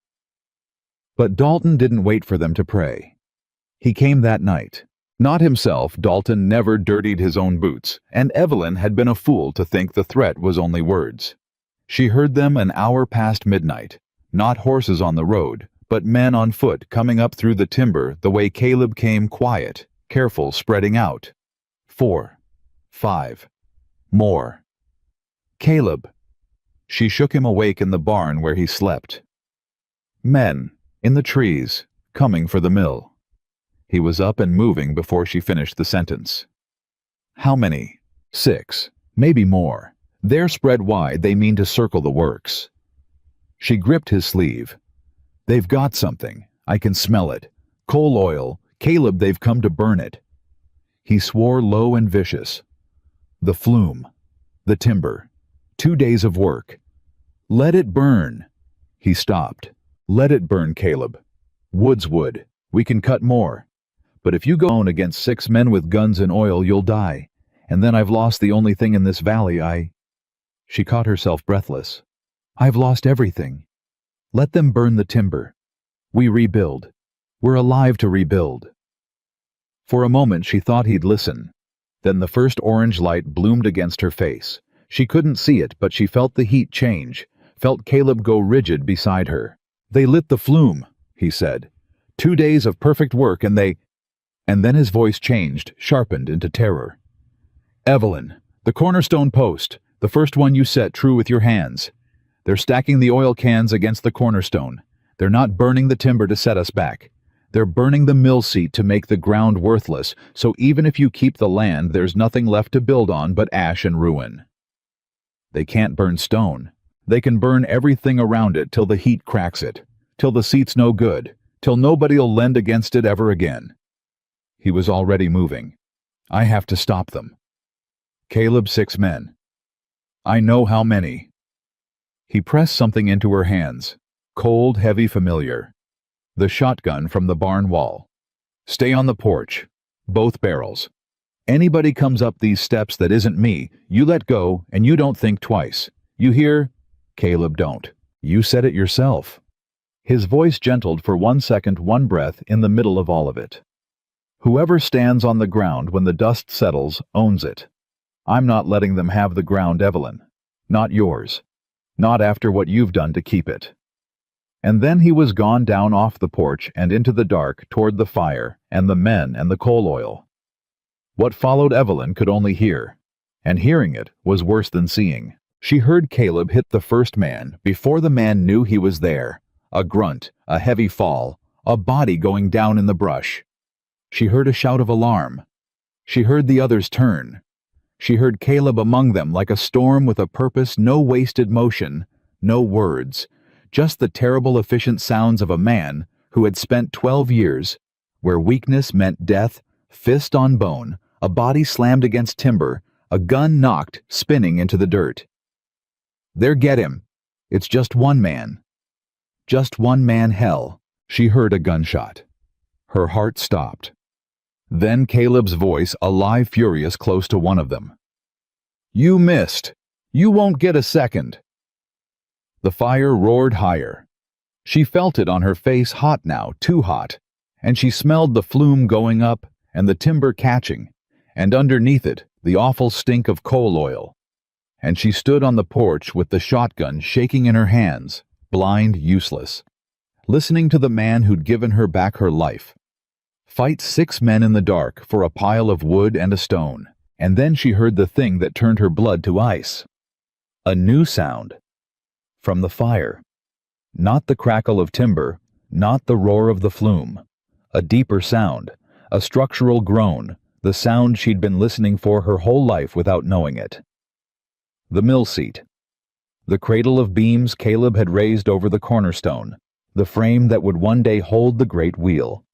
But Dalton didn't wait for them to pray. He came that night. Not himself, Dalton never dirtied his own boots, and Evelyn had been a fool to think the threat was only words. She heard them an hour past midnight, not horses on the road, but men on foot coming up through the timber the way Caleb came, quiet, careful, spreading out. 4, 5, more. Caleb. She shook him awake in the barn where he slept. Men, in the trees, coming for the mill. He was up and moving before she finished the sentence. How many? 6, maybe more. They're spread wide, they mean to circle the works. She gripped his sleeve. They've got something. I can smell it. Coal oil. Caleb, they've come to burn it." He swore low and vicious. "The flume. The timber. 2 days of work. Let it burn." He stopped. "Let it burn, Caleb. Wood's wood. We can cut more. But if you go alone against 6 men with guns and oil, you'll die. And then I've lost the only thing in this valley. She caught herself breathless. "I've lost everything. Let them burn the timber. We rebuild. We're alive to rebuild." For a moment she thought he'd listen. Then the first orange light bloomed against her face. She couldn't see it, but she felt the heat change, felt Caleb go rigid beside her. "They lit the flume," he said. 2 days of perfect work and they—" And then his voice changed, sharpened into terror. "Evelyn, the cornerstone post, the first one you set true with your hands. They're stacking the oil cans against the cornerstone. They're not burning the timber to set us back. They're burning the mill seat to make the ground worthless, so even if you keep the land, there's nothing left to build on but ash and ruin. They can't burn stone. They can burn everything around it till the heat cracks it, till the seat's no good, till nobody'll lend against it ever again." He was already moving. "I have to stop them. Caleb, 6 men. I know how many." He pressed something into her hands. Cold, heavy, familiar. The shotgun from the barn wall. "Stay on the porch. Both barrels. Anybody comes up these steps that isn't me, you let go and you don't think twice. You hear? Caleb, don't. You said it yourself." His voice gentled for 1 second, 1 breath in the middle of all of it. "Whoever stands on the ground when the dust settles owns it. I'm not letting them have the ground, Evelyn. Not yours. Not after what you've done to keep it." And then he was gone down off the porch and into the dark toward the fire and the men and the coal oil. What followed Evelyn could only hear, and hearing it was worse than seeing. She heard Caleb hit the first man before the man knew he was there. A grunt, a heavy fall, a body going down in the brush. She heard a shout of alarm. She heard the others turn. She heard Caleb among them like a storm with a purpose, no wasted motion, no words, just the terrible efficient sounds of a man who had spent 12 years, where weakness meant death, fist on bone, a body slammed against timber, a gun knocked, spinning into the dirt. "There, get him. It's just one man. Just one man, hell." She heard a gunshot. Her heart stopped. Then Caleb's voice, alive, furious, close to one of them. "You missed. You won't get a second." The fire roared higher. She felt it on her face, hot now, too hot, and she smelled the flume going up and the timber catching, and underneath it the awful stink of coal oil. And she stood on the porch with the shotgun shaking in her hands, blind, useless, listening to the man who'd given her back her life. Fight 6 men in the dark for a pile of wood and a stone. And then she heard the thing that turned her blood to ice. A new sound. From the fire. Not the crackle of timber, not the roar of the flume. A deeper sound, a structural groan, the sound she'd been listening for her whole life without knowing it. The mill seat. The cradle of beams Caleb had raised over the cornerstone, the frame that would one day hold the great wheel.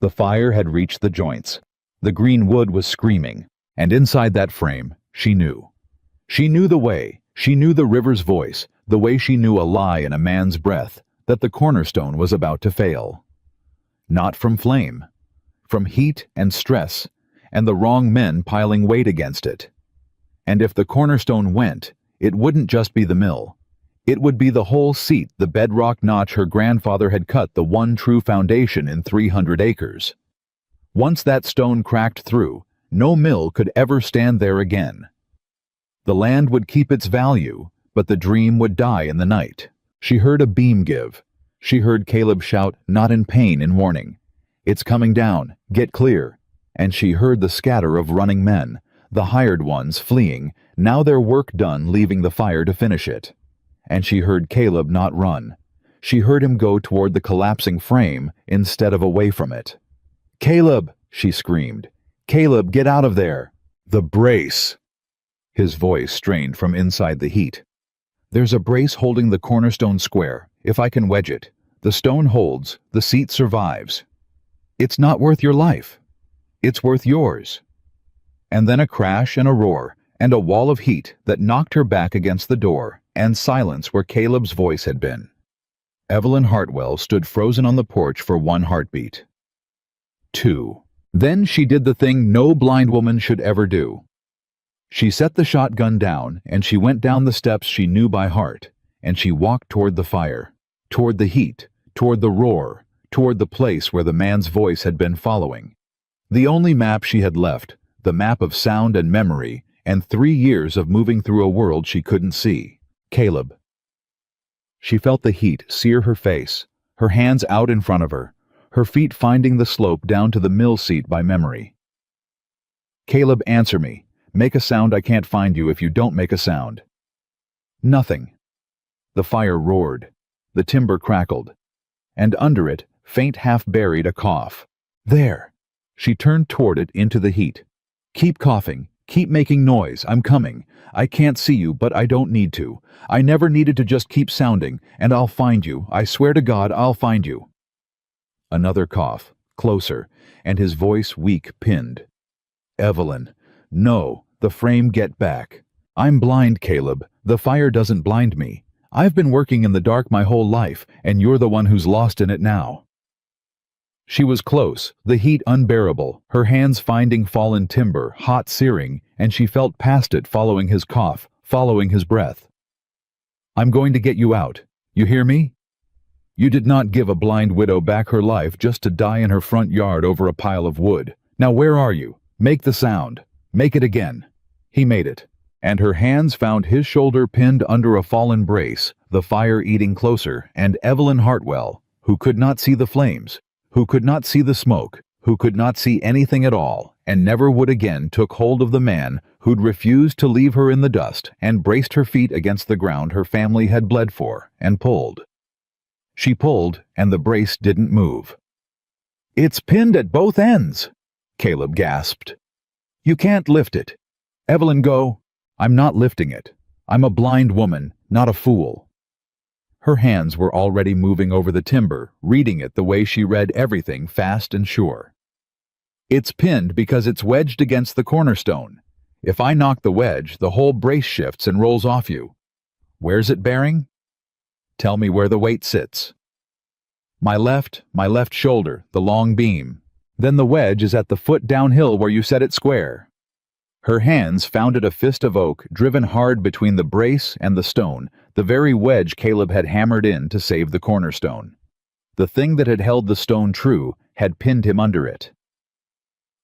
The fire had reached the joints. The green wood was screaming, and inside that frame, she knew. She knew the way, she knew the river's voice, the way she knew a lie in a man's breath, that the cornerstone was about to fail. Not from flame, from heat and stress, and the wrong men piling weight against it. And if the cornerstone went, it wouldn't just be the mill. It would be the whole seat, the bedrock notch her grandfather had cut, the one true foundation in 300 acres. Once that stone cracked through, no mill could ever stand there again. The land would keep its value, but the dream would die in the night. She heard a beam give. She heard Caleb shout, not in pain, in warning. "It's coming down, get clear." And she heard the scatter of running men, the hired ones fleeing, now their work done, leaving the fire to finish it. And she heard Caleb not run. She heard him go toward the collapsing frame instead of away from it. "Caleb!" she screamed. "Caleb, get out of there!" "The brace!" His voice strained from inside the heat. "There's a brace holding the cornerstone square, if I can wedge it. The stone holds, the seat survives. It's not worth your life. It's worth yours. And then a crash and a roar, and a wall of heat that knocked her back against the door, and silence where Caleb's voice had been. Evelyn Hartwell stood frozen on the porch for one heartbeat. 2. Then she did the thing no blind woman should ever do. She set the shotgun down, and she went down the steps she knew by heart, and she walked toward the fire, toward the heat, toward the roar, toward the place where the man's voice had been following. The only map she had left, the map of sound and memory, and 3 years of moving through a world she couldn't see. Caleb. She felt the heat sear her face, her hands out in front of her, her feet finding the slope down to the mill seat by memory. Caleb, answer me. Make a sound. I can't find you if you don't make a sound. Nothing. The fire roared. The timber crackled. And under it, faint half-buried, a cough. There. She turned toward it into the heat. Keep coughing. Keep making noise. I'm coming. I can't see you, but I don't need to. I never needed to. Just keep sounding, and I'll find you. I swear to God, I'll find you. Another cough, closer, and his voice weak, pinned. Evelyn. No, the frame, get back. I'm blind, Caleb. The fire doesn't blind me. I've been working in the dark my whole life, and you're the one who's lost in it now. She was close, the heat unbearable, her hands finding fallen timber, hot searing, and she felt past it, following his cough, following his breath. I'm going to get you out. You hear me? You did not give a blind widow back her life just to die in her front yard over a pile of wood. Now where are you? Make the sound. Make it again. He made it, and her hands found his shoulder pinned under a fallen brace, the fire eating closer, and Evelyn Hartwell, who could not see the flames, who could not see the smoke, who could not see anything at all, and never would again, took hold of the man who'd refused to leave her in the dust and braced her feet against the ground her family had bled for, and pulled. She pulled, and the brace didn't move. It's pinned at both ends, Caleb gasped. You can't lift it. Evelyn, go. I'm not lifting it. I'm a blind woman, not a fool. Her hands were already moving over the timber, reading it the way she read everything, fast and sure. It's pinned because it's wedged against the cornerstone. If I knock the wedge, the whole brace shifts and rolls off you. Where's it bearing? Tell me where the weight sits. My left shoulder, the long beam. Then the wedge is at the foot downhill where you set it square. Her hands founded a fist of oak driven hard between the brace and the stone, the very wedge Caleb had hammered in to save the cornerstone. The thing that had held the stone true had pinned him under it.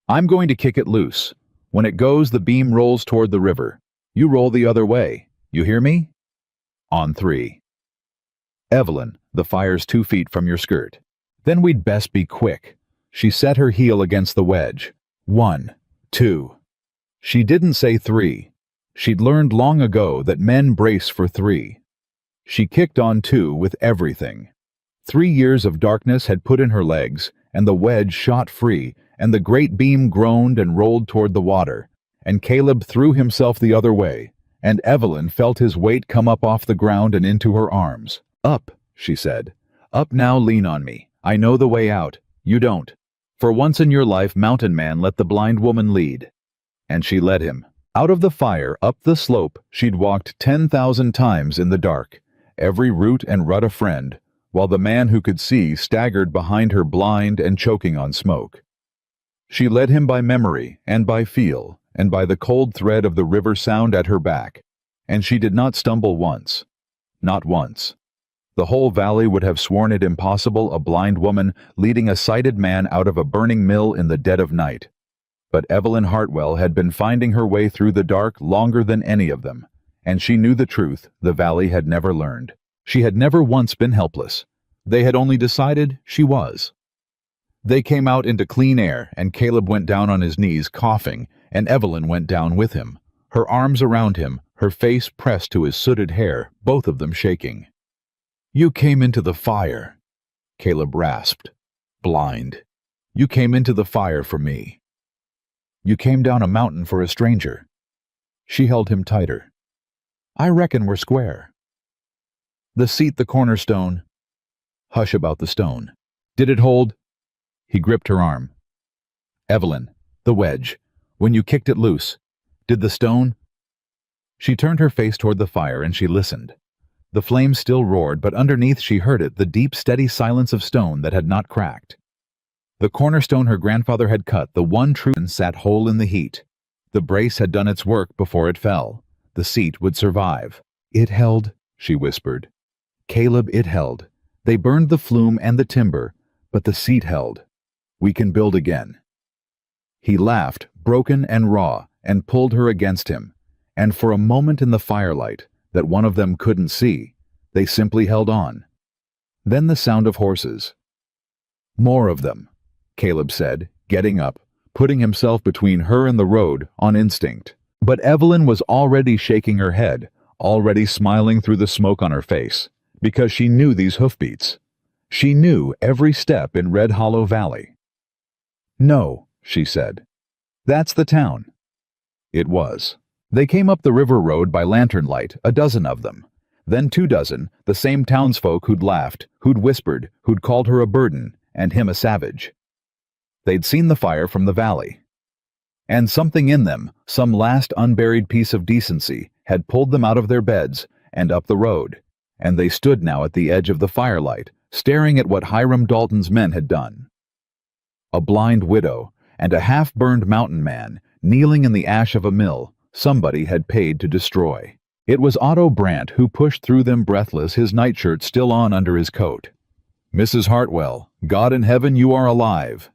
I'm going to kick it loose. When it goes, the beam rolls toward the river. You roll the other way. You hear me? On 3. Evelyn, the fire's 2 feet from your skirt. Then we'd best be quick. She set her heel against the wedge. 1, 2. She didn't say 3. She'd learned long ago that men brace for 3. She kicked on 2 with everything. 3 years of darkness had put in her legs, and the wedge shot free, and the great beam groaned and rolled toward the water, and Caleb threw himself the other way, and Evelyn felt his weight come up off the ground and into her arms. Up, she said. Up now, lean on me. I know the way out. You don't. For once in your life, mountain man, let the blind woman lead. And she led him. Out of the fire, up the slope, she'd walked 10,000 times in the dark, every root and rut a friend, while the man who could see staggered behind her, blind and choking on smoke. She led him by memory and by feel and by the cold thread of the river sound at her back, and she did not stumble once. Not once. The whole valley would have sworn it impossible, a blind woman leading a sighted man out of a burning mill in the dead of night. But Evelyn Hartwell had been finding her way through the dark longer than any of them, and she knew the truth the valley had never learned. She had never once been helpless. They had only decided she was. They came out into clean air, and Caleb went down on his knees, coughing, and Evelyn went down with him, her arms around him, her face pressed to his sooted hair, both of them shaking. You came into the fire, Caleb rasped, blind. You came into the fire for me. You came down a mountain for a stranger. She held him tighter. I reckon we're square. The seat, the cornerstone. Hush about the stone. Did it hold? He gripped her arm. Evelyn, the wedge. When you kicked it loose. Did the stone? She turned her face toward the fire and she listened. The flames still roared, but underneath she heard it, the deep, steady silence of stone that had not cracked. The cornerstone her grandfather had cut, the one true one, sat whole in the heat. The brace had done its work before it fell. The seat would survive. It held, she whispered. Caleb, it held. They burned the flume and the timber, but the seat held. We can build again. He laughed, broken and raw, and pulled her against him. And for a moment in the firelight, that one of them couldn't see, they simply held on. Then the sound of horses. More of them, Caleb said, getting up, putting himself between her and the road on instinct. But Evelyn was already shaking her head, already smiling through the smoke on her face, because she knew these hoofbeats. She knew every step in Red Hollow Valley. No, she said. That's the town. It was. They came up the river road by lantern light, a dozen of them. Then 24, the same townsfolk who'd laughed, who'd whispered, who'd called her a burden, and him a savage. They'd seen the fire from the valley. And something in them, some last unburied piece of decency, had pulled them out of their beds and up the road, and they stood now at the edge of the firelight, staring at what Hiram Dalton's men had done. A blind widow and a half-burned mountain man, kneeling in the ash of a mill, somebody had paid to destroy. It was Otto Brandt who pushed through them breathless, his nightshirt still on under his coat. Mrs. Hartwell, God in heaven, you are alive.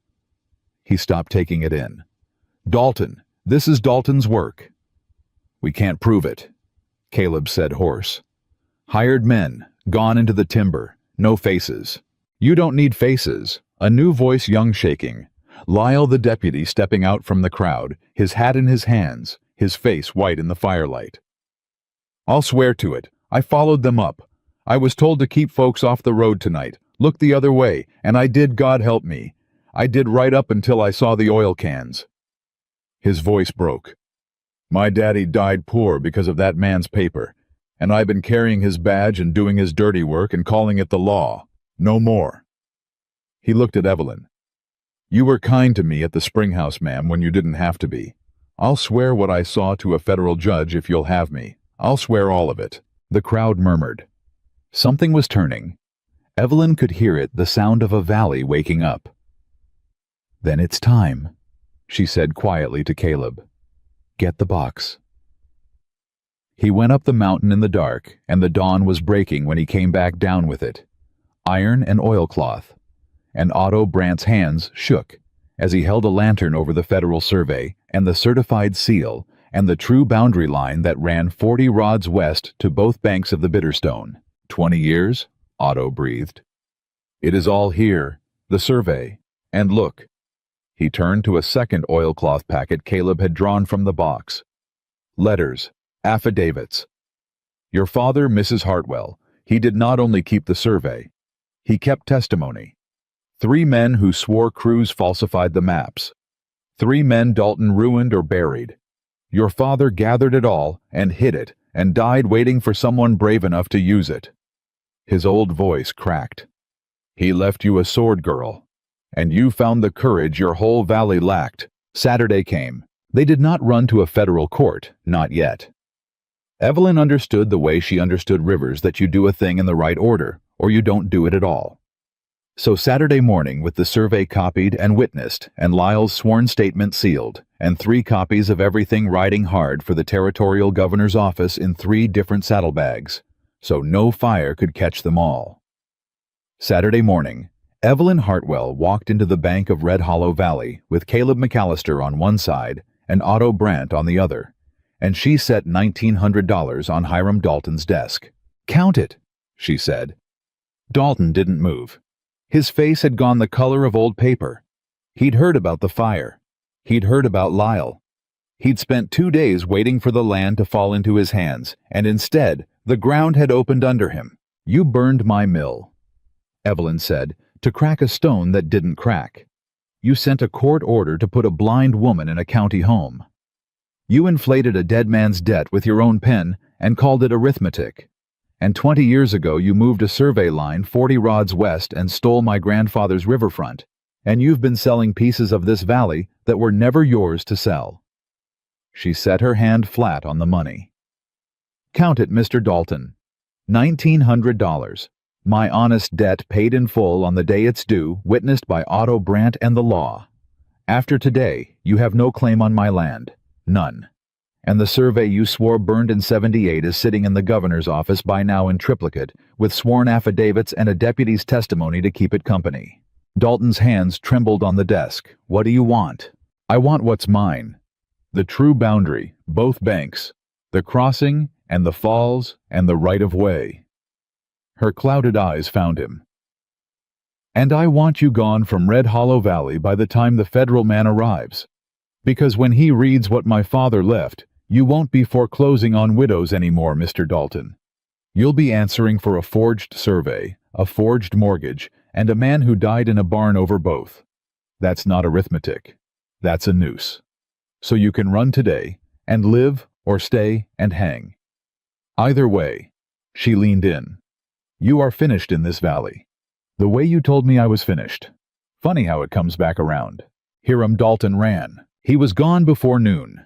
He stopped taking it in. Dalton, this is Dalton's work. We can't prove it, Caleb said hoarse. Hired men, gone into the timber, no faces. You don't need faces. A new voice, young, shaking. Lyle the deputy stepping out from the crowd, his hat in his hands, his face white in the firelight. I'll swear to it. I followed them up. I was told to keep folks off the road tonight, look the other way, and I did, God help me. I did right up until I saw the oil cans. His voice broke. My daddy died poor because of that man's paper, and I've been carrying his badge and doing his dirty work and calling it the law. No more. He looked at Evelyn. You were kind to me at the Springhouse, ma'am, when you didn't have to be. I'll swear what I saw to a federal judge if you'll have me. I'll swear all of it. The crowd murmured. Something was turning. Evelyn could hear it, the sound of a valley waking up. Then it's time, she said quietly to Caleb. Get the box. He went up the mountain in the dark, and the dawn was breaking when he came back down with it. Iron and oilcloth. And Otto Brandt's hands shook as he held a lantern over the federal survey and the certified seal and the true boundary line that ran 40 rods west to both banks of the Bitterstone. 20 years? Otto breathed. It is all here, the survey. And look. He turned to a second oilcloth packet Caleb had drawn from the box. Letters, affidavits. Your father, Mrs. Hartwell, he did not only keep the survey. He kept testimony. 3 men who swore crews falsified the maps. 3 men Dalton ruined or buried. Your father gathered it all and hid it and died waiting for someone brave enough to use it. His old voice cracked. He left you a sword girl, and you found the courage your whole valley lacked. Saturday came. They did not run to a federal court, not yet. Evelyn understood the way she understood Rivers, that you do a thing in the right order, or you don't do it at all. So Saturday morning, with the survey copied and witnessed, and Lyle's sworn statement sealed, and 3 copies of everything riding hard for the territorial governor's office in 3 different saddlebags, so no fire could catch them all. Saturday morning, Evelyn Hartwell walked into the bank of Red Hollow Valley with Caleb McAllister on one side and Otto Brandt on the other, and she set $1,900 on Hiram Dalton's desk. Count it, she said. Dalton didn't move. His face had gone the color of old paper. He'd heard about the fire. He'd heard about Lyle. He'd spent 2 days waiting for the land to fall into his hands, and instead, the ground had opened under him. You burned my mill, Evelyn said, to crack a stone that didn't crack. You sent a court order to put a blind woman in a county home. You inflated a dead man's debt with your own pen and called it arithmetic. And 20 years ago you moved a survey line 40 rods west and stole my grandfather's riverfront, and you've been selling pieces of this valley that were never yours to sell." She set her hand flat on the money. "Count it, Mr. Dalton. $1,900. My honest debt paid in full on the day it's due, witnessed by Otto Brandt and the law. After today, you have no claim on my land. None. And the survey you swore burned in '78 is sitting in the governor's office by now in triplicate, with sworn affidavits and a deputy's testimony to keep it company." Dalton's hands trembled on the desk. "What do you want?" "I want what's mine. The true boundary, both banks, the crossing and the falls and the right-of-way." Her clouded eyes found him. "And I want you gone from Red Hollow Valley by the time the federal man arrives. Because when he reads what my father left, you won't be foreclosing on widows anymore, Mr. Dalton. You'll be answering for a forged survey, a forged mortgage, and a man who died in a barn over both. That's not arithmetic. That's a noose. So you can run today, and live or stay and hang. Either way." She leaned in. "You are finished in this valley. The way you told me I was finished. Funny how it comes back around." Hiram Dalton ran. He was gone before noon.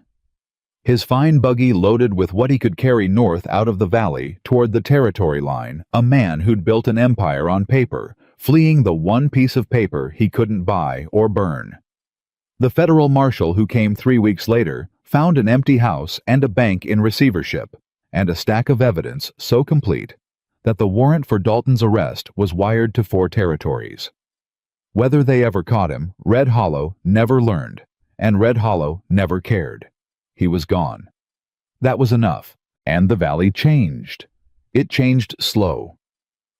His fine buggy loaded with what he could carry north out of the valley toward the territory line, a man who'd built an empire on paper, fleeing the one piece of paper he couldn't buy or burn. The federal marshal who came 3 weeks later found an empty house and a bank in receivership, and a stack of evidence so complete that the warrant for Dalton's arrest was wired to 4 territories. Whether they ever caught him, Red Hollow never learned, and Red Hollow never cared. He was gone. That was enough, and the valley changed. It changed slow.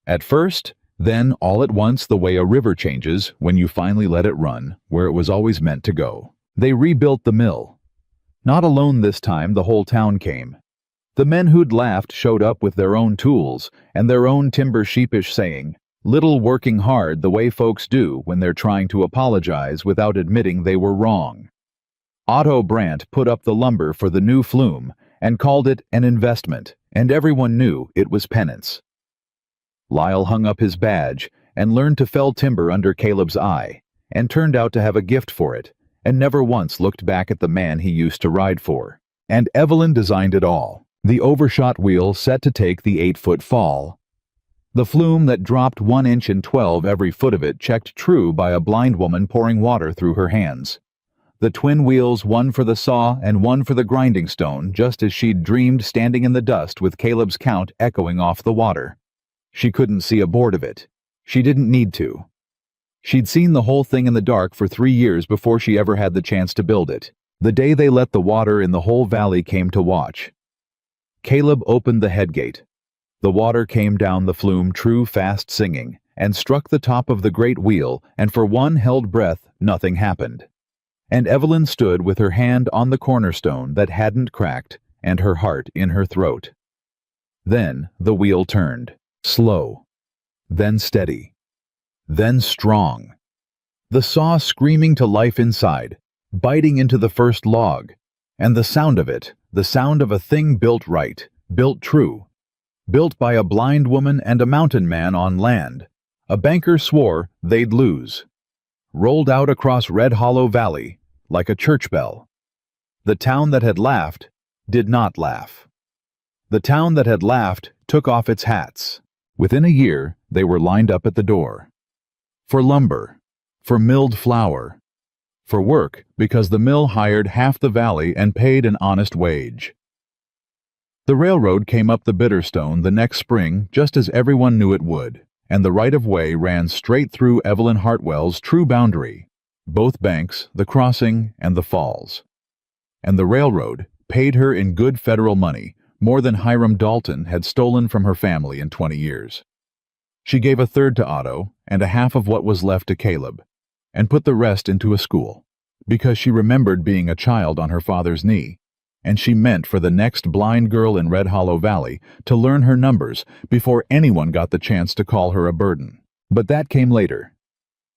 At first, then all at once the way a river changes when you finally let it run where it was always meant to go. They rebuilt the mill. Not alone this time, the whole town came. The men who'd laughed showed up with their own tools and their own timber sheepish saying, little working hard the way folks do when they're trying to apologize without admitting they were wrong. Otto Brandt put up the lumber for the new flume and called it an investment, and everyone knew it was penance. Lyle hung up his badge and learned to fell timber under Caleb's eye, and turned out to have a gift for it, and never once looked back at the man he used to ride for. And Evelyn designed it all. The overshot wheel set to take the 8-foot fall. The flume that dropped 1 inch in 12 every foot of it checked true by a blind woman pouring water through her hands. The twin wheels, one for the saw and one for the grinding stone, just as she'd dreamed standing in the dust with Caleb's count echoing off the water. She couldn't see a board of it. She didn't need to. She'd seen the whole thing in the dark for 3 years before she ever had the chance to build it. The day they let the water in the whole valley came to watch. Caleb opened the headgate. The water came down the flume true fast singing, and struck the top of the great wheel, and for one held breath nothing happened. And Evelyn stood with her hand on the cornerstone that hadn't cracked, and her heart in her throat. Then the wheel turned, slow, then steady, then strong. The saw screaming to life inside, biting into the first log, and the sound of it, the sound of a thing built right, built true, built by a blind woman and a mountain man on land. A banker swore they'd lose. Rolled out across Red Hollow Valley like a church bell. The town that had laughed did not laugh. The town that had laughed took off its hats. Within a year, they were lined up at the door. For lumber, for milled flour, for work because the mill hired half the valley and paid an honest wage. The railroad came up the Bitterstone the next spring just as everyone knew it would, and the right-of-way ran straight through Evelyn Hartwell's true boundary, both banks, the crossing, and the falls. And the railroad paid her in good federal money, more than Hiram Dalton had stolen from her family in 20 years. She gave a third to Otto and a half of what was left to Caleb, and put the rest into a school, because she remembered being a child on her father's knee, and she meant for the next blind girl in Red Hollow Valley to learn her numbers before anyone got the chance to call her a burden. But that came later.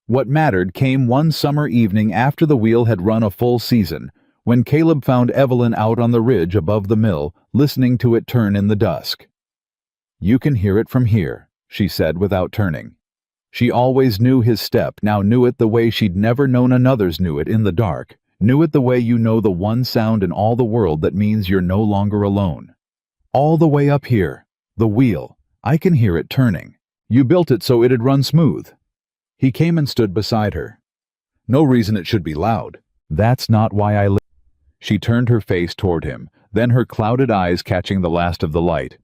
What mattered came one summer evening after the wheel had run a full season, when Caleb found Evelyn out on the ridge above the mill, listening to it turn in the dusk. "You can hear it from here," she said without turning. She always knew his step, now knew it the way she'd never known another's knew it in the dark, knew it the way you know the one sound in all the world that means you're no longer alone. "All the way up here. The wheel. I can hear it turning. You built it so it'd run smooth." He came and stood beside her. "No reason it should be loud. That's not why I live." She turned her face toward him, then her clouded eyes catching the last of the light.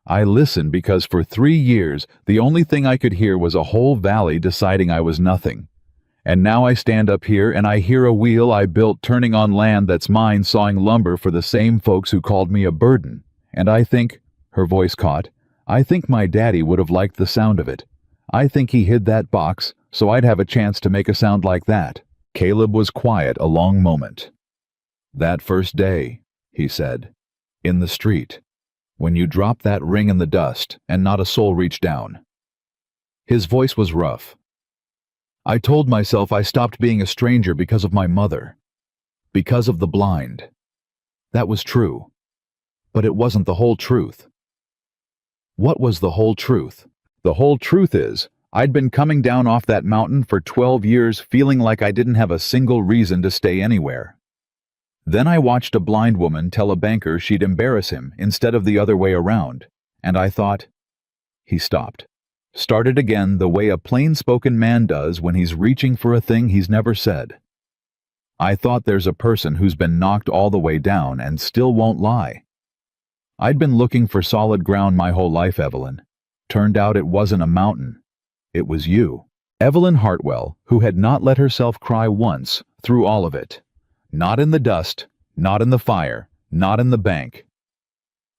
"I listened because for 3 years the only thing I could hear was a whole valley deciding I was nothing. And now I stand up here and I hear a wheel I built turning on land that's mine, sawing lumber for the same folks who called me a burden. And I think," her voice caught, "I think my daddy would have liked the sound of it. I think he hid that box so I'd have a chance to make a sound like that." Caleb was quiet a long moment. "That first day," he said, "in the street, when you dropped that ring in the dust and not a soul reached down." His voice was rough. "I told myself I stopped being a stranger because of my mother. Because of the blind. That was true. But it wasn't the whole truth." What was the whole truth? The whole truth is, I'd been coming down off that mountain for 12 years feeling like I didn't have a single reason to stay anywhere. Then I watched a blind woman tell a banker she'd embarrass him instead of the other way around, and I thought... He stopped. Started again the way a plain-spoken man does when he's reaching for a thing he's never said. "I thought there's a person who's been knocked all the way down and still won't lie. I'd been looking for solid ground my whole life, Evelyn. Turned out it wasn't a mountain. It was you." Evelyn Hartwell, who had not let herself cry once through all of it. Not in the dust, not in the fire, not in the bank.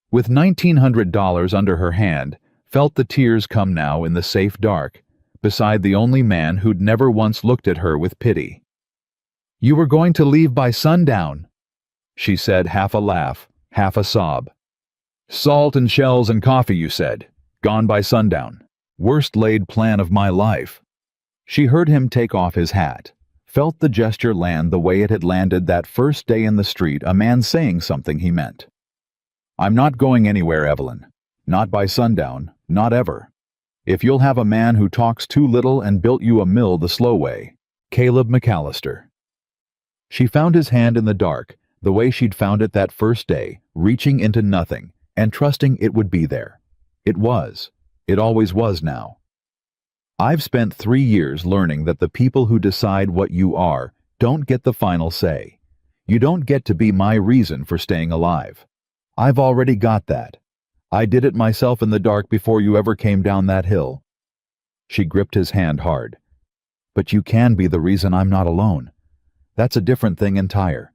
With $1,900 under her hand, felt the tears come now in the safe dark, beside the only man who'd never once looked at her with pity. "You were going to leave by sundown," she said, half a laugh, half a sob. "Salt and shells and coffee, you said. Gone by sundown. Worst laid plan of my life." She heard him take off his hat. Felt the gesture land the way it had landed that first day in the street, a man saying something he meant. "I'm not going anywhere, Evelyn. Not by sundown, not ever. If you'll have a man who talks too little and built you a mill the slow way." Caleb McAllister. She found his hand in the dark, the way she'd found it that first day, reaching into nothing, and trusting it would be there. It was. It always was now. "I've spent 3 years learning that the people who decide what you are don't get the final say. You don't get to be my reason for staying alive. I've already got that. I did it myself in the dark before you ever came down that hill." She gripped his hand hard. "But you can be the reason I'm not alone. That's a different thing entire.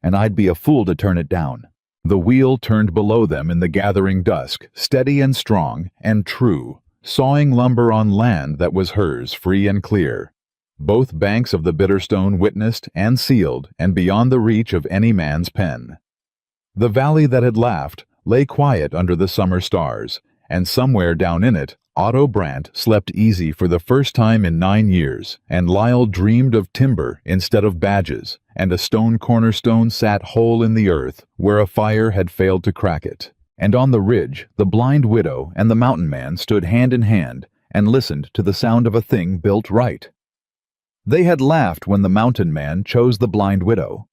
And I'd be a fool to turn it down." The wheel turned below them in the gathering dusk, steady and strong and true, sawing lumber on land that was hers, free and clear. Both banks of the Bitterstone witnessed and sealed and beyond the reach of any man's pen. The valley that had laughed lay quiet under the summer stars, and somewhere down in it, Otto Brandt slept easy for the first time in 9 years, and Lyle dreamed of timber instead of badges, and a stone cornerstone sat whole in the earth where a fire had failed to crack it. And on the ridge, the blind widow and the mountain man stood hand in hand and listened to the sound of a thing built right. They had laughed when the mountain man chose the blind widow.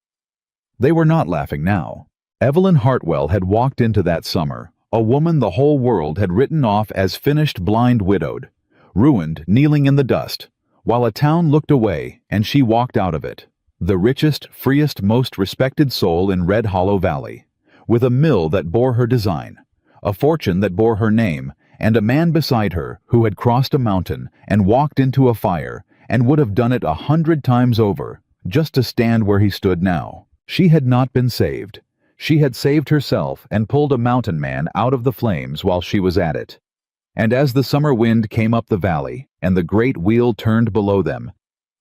They were not laughing now. Evelyn Hartwell had walked into that summer, a woman the whole world had written off as finished blind widowed, ruined, kneeling in the dust, while a town looked away and she walked out of it, the richest, freest, most respected soul in Red Hollow Valley, with a mill that bore her design, a fortune that bore her name, and a man beside her who had crossed a mountain and walked into a fire and would have done it 100 times over, just to stand where he stood now. She had not been saved. She had saved herself and pulled a mountain man out of the flames while she was at it. And as the summer wind came up the valley and the great wheel turned below them,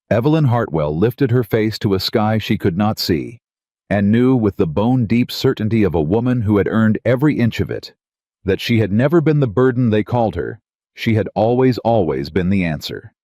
Evelyn Hartwell lifted her face to a sky she could not see, and knew with the bone-deep certainty of a woman who had earned every inch of it, that she had never been the burden they called her. She had always been the answer.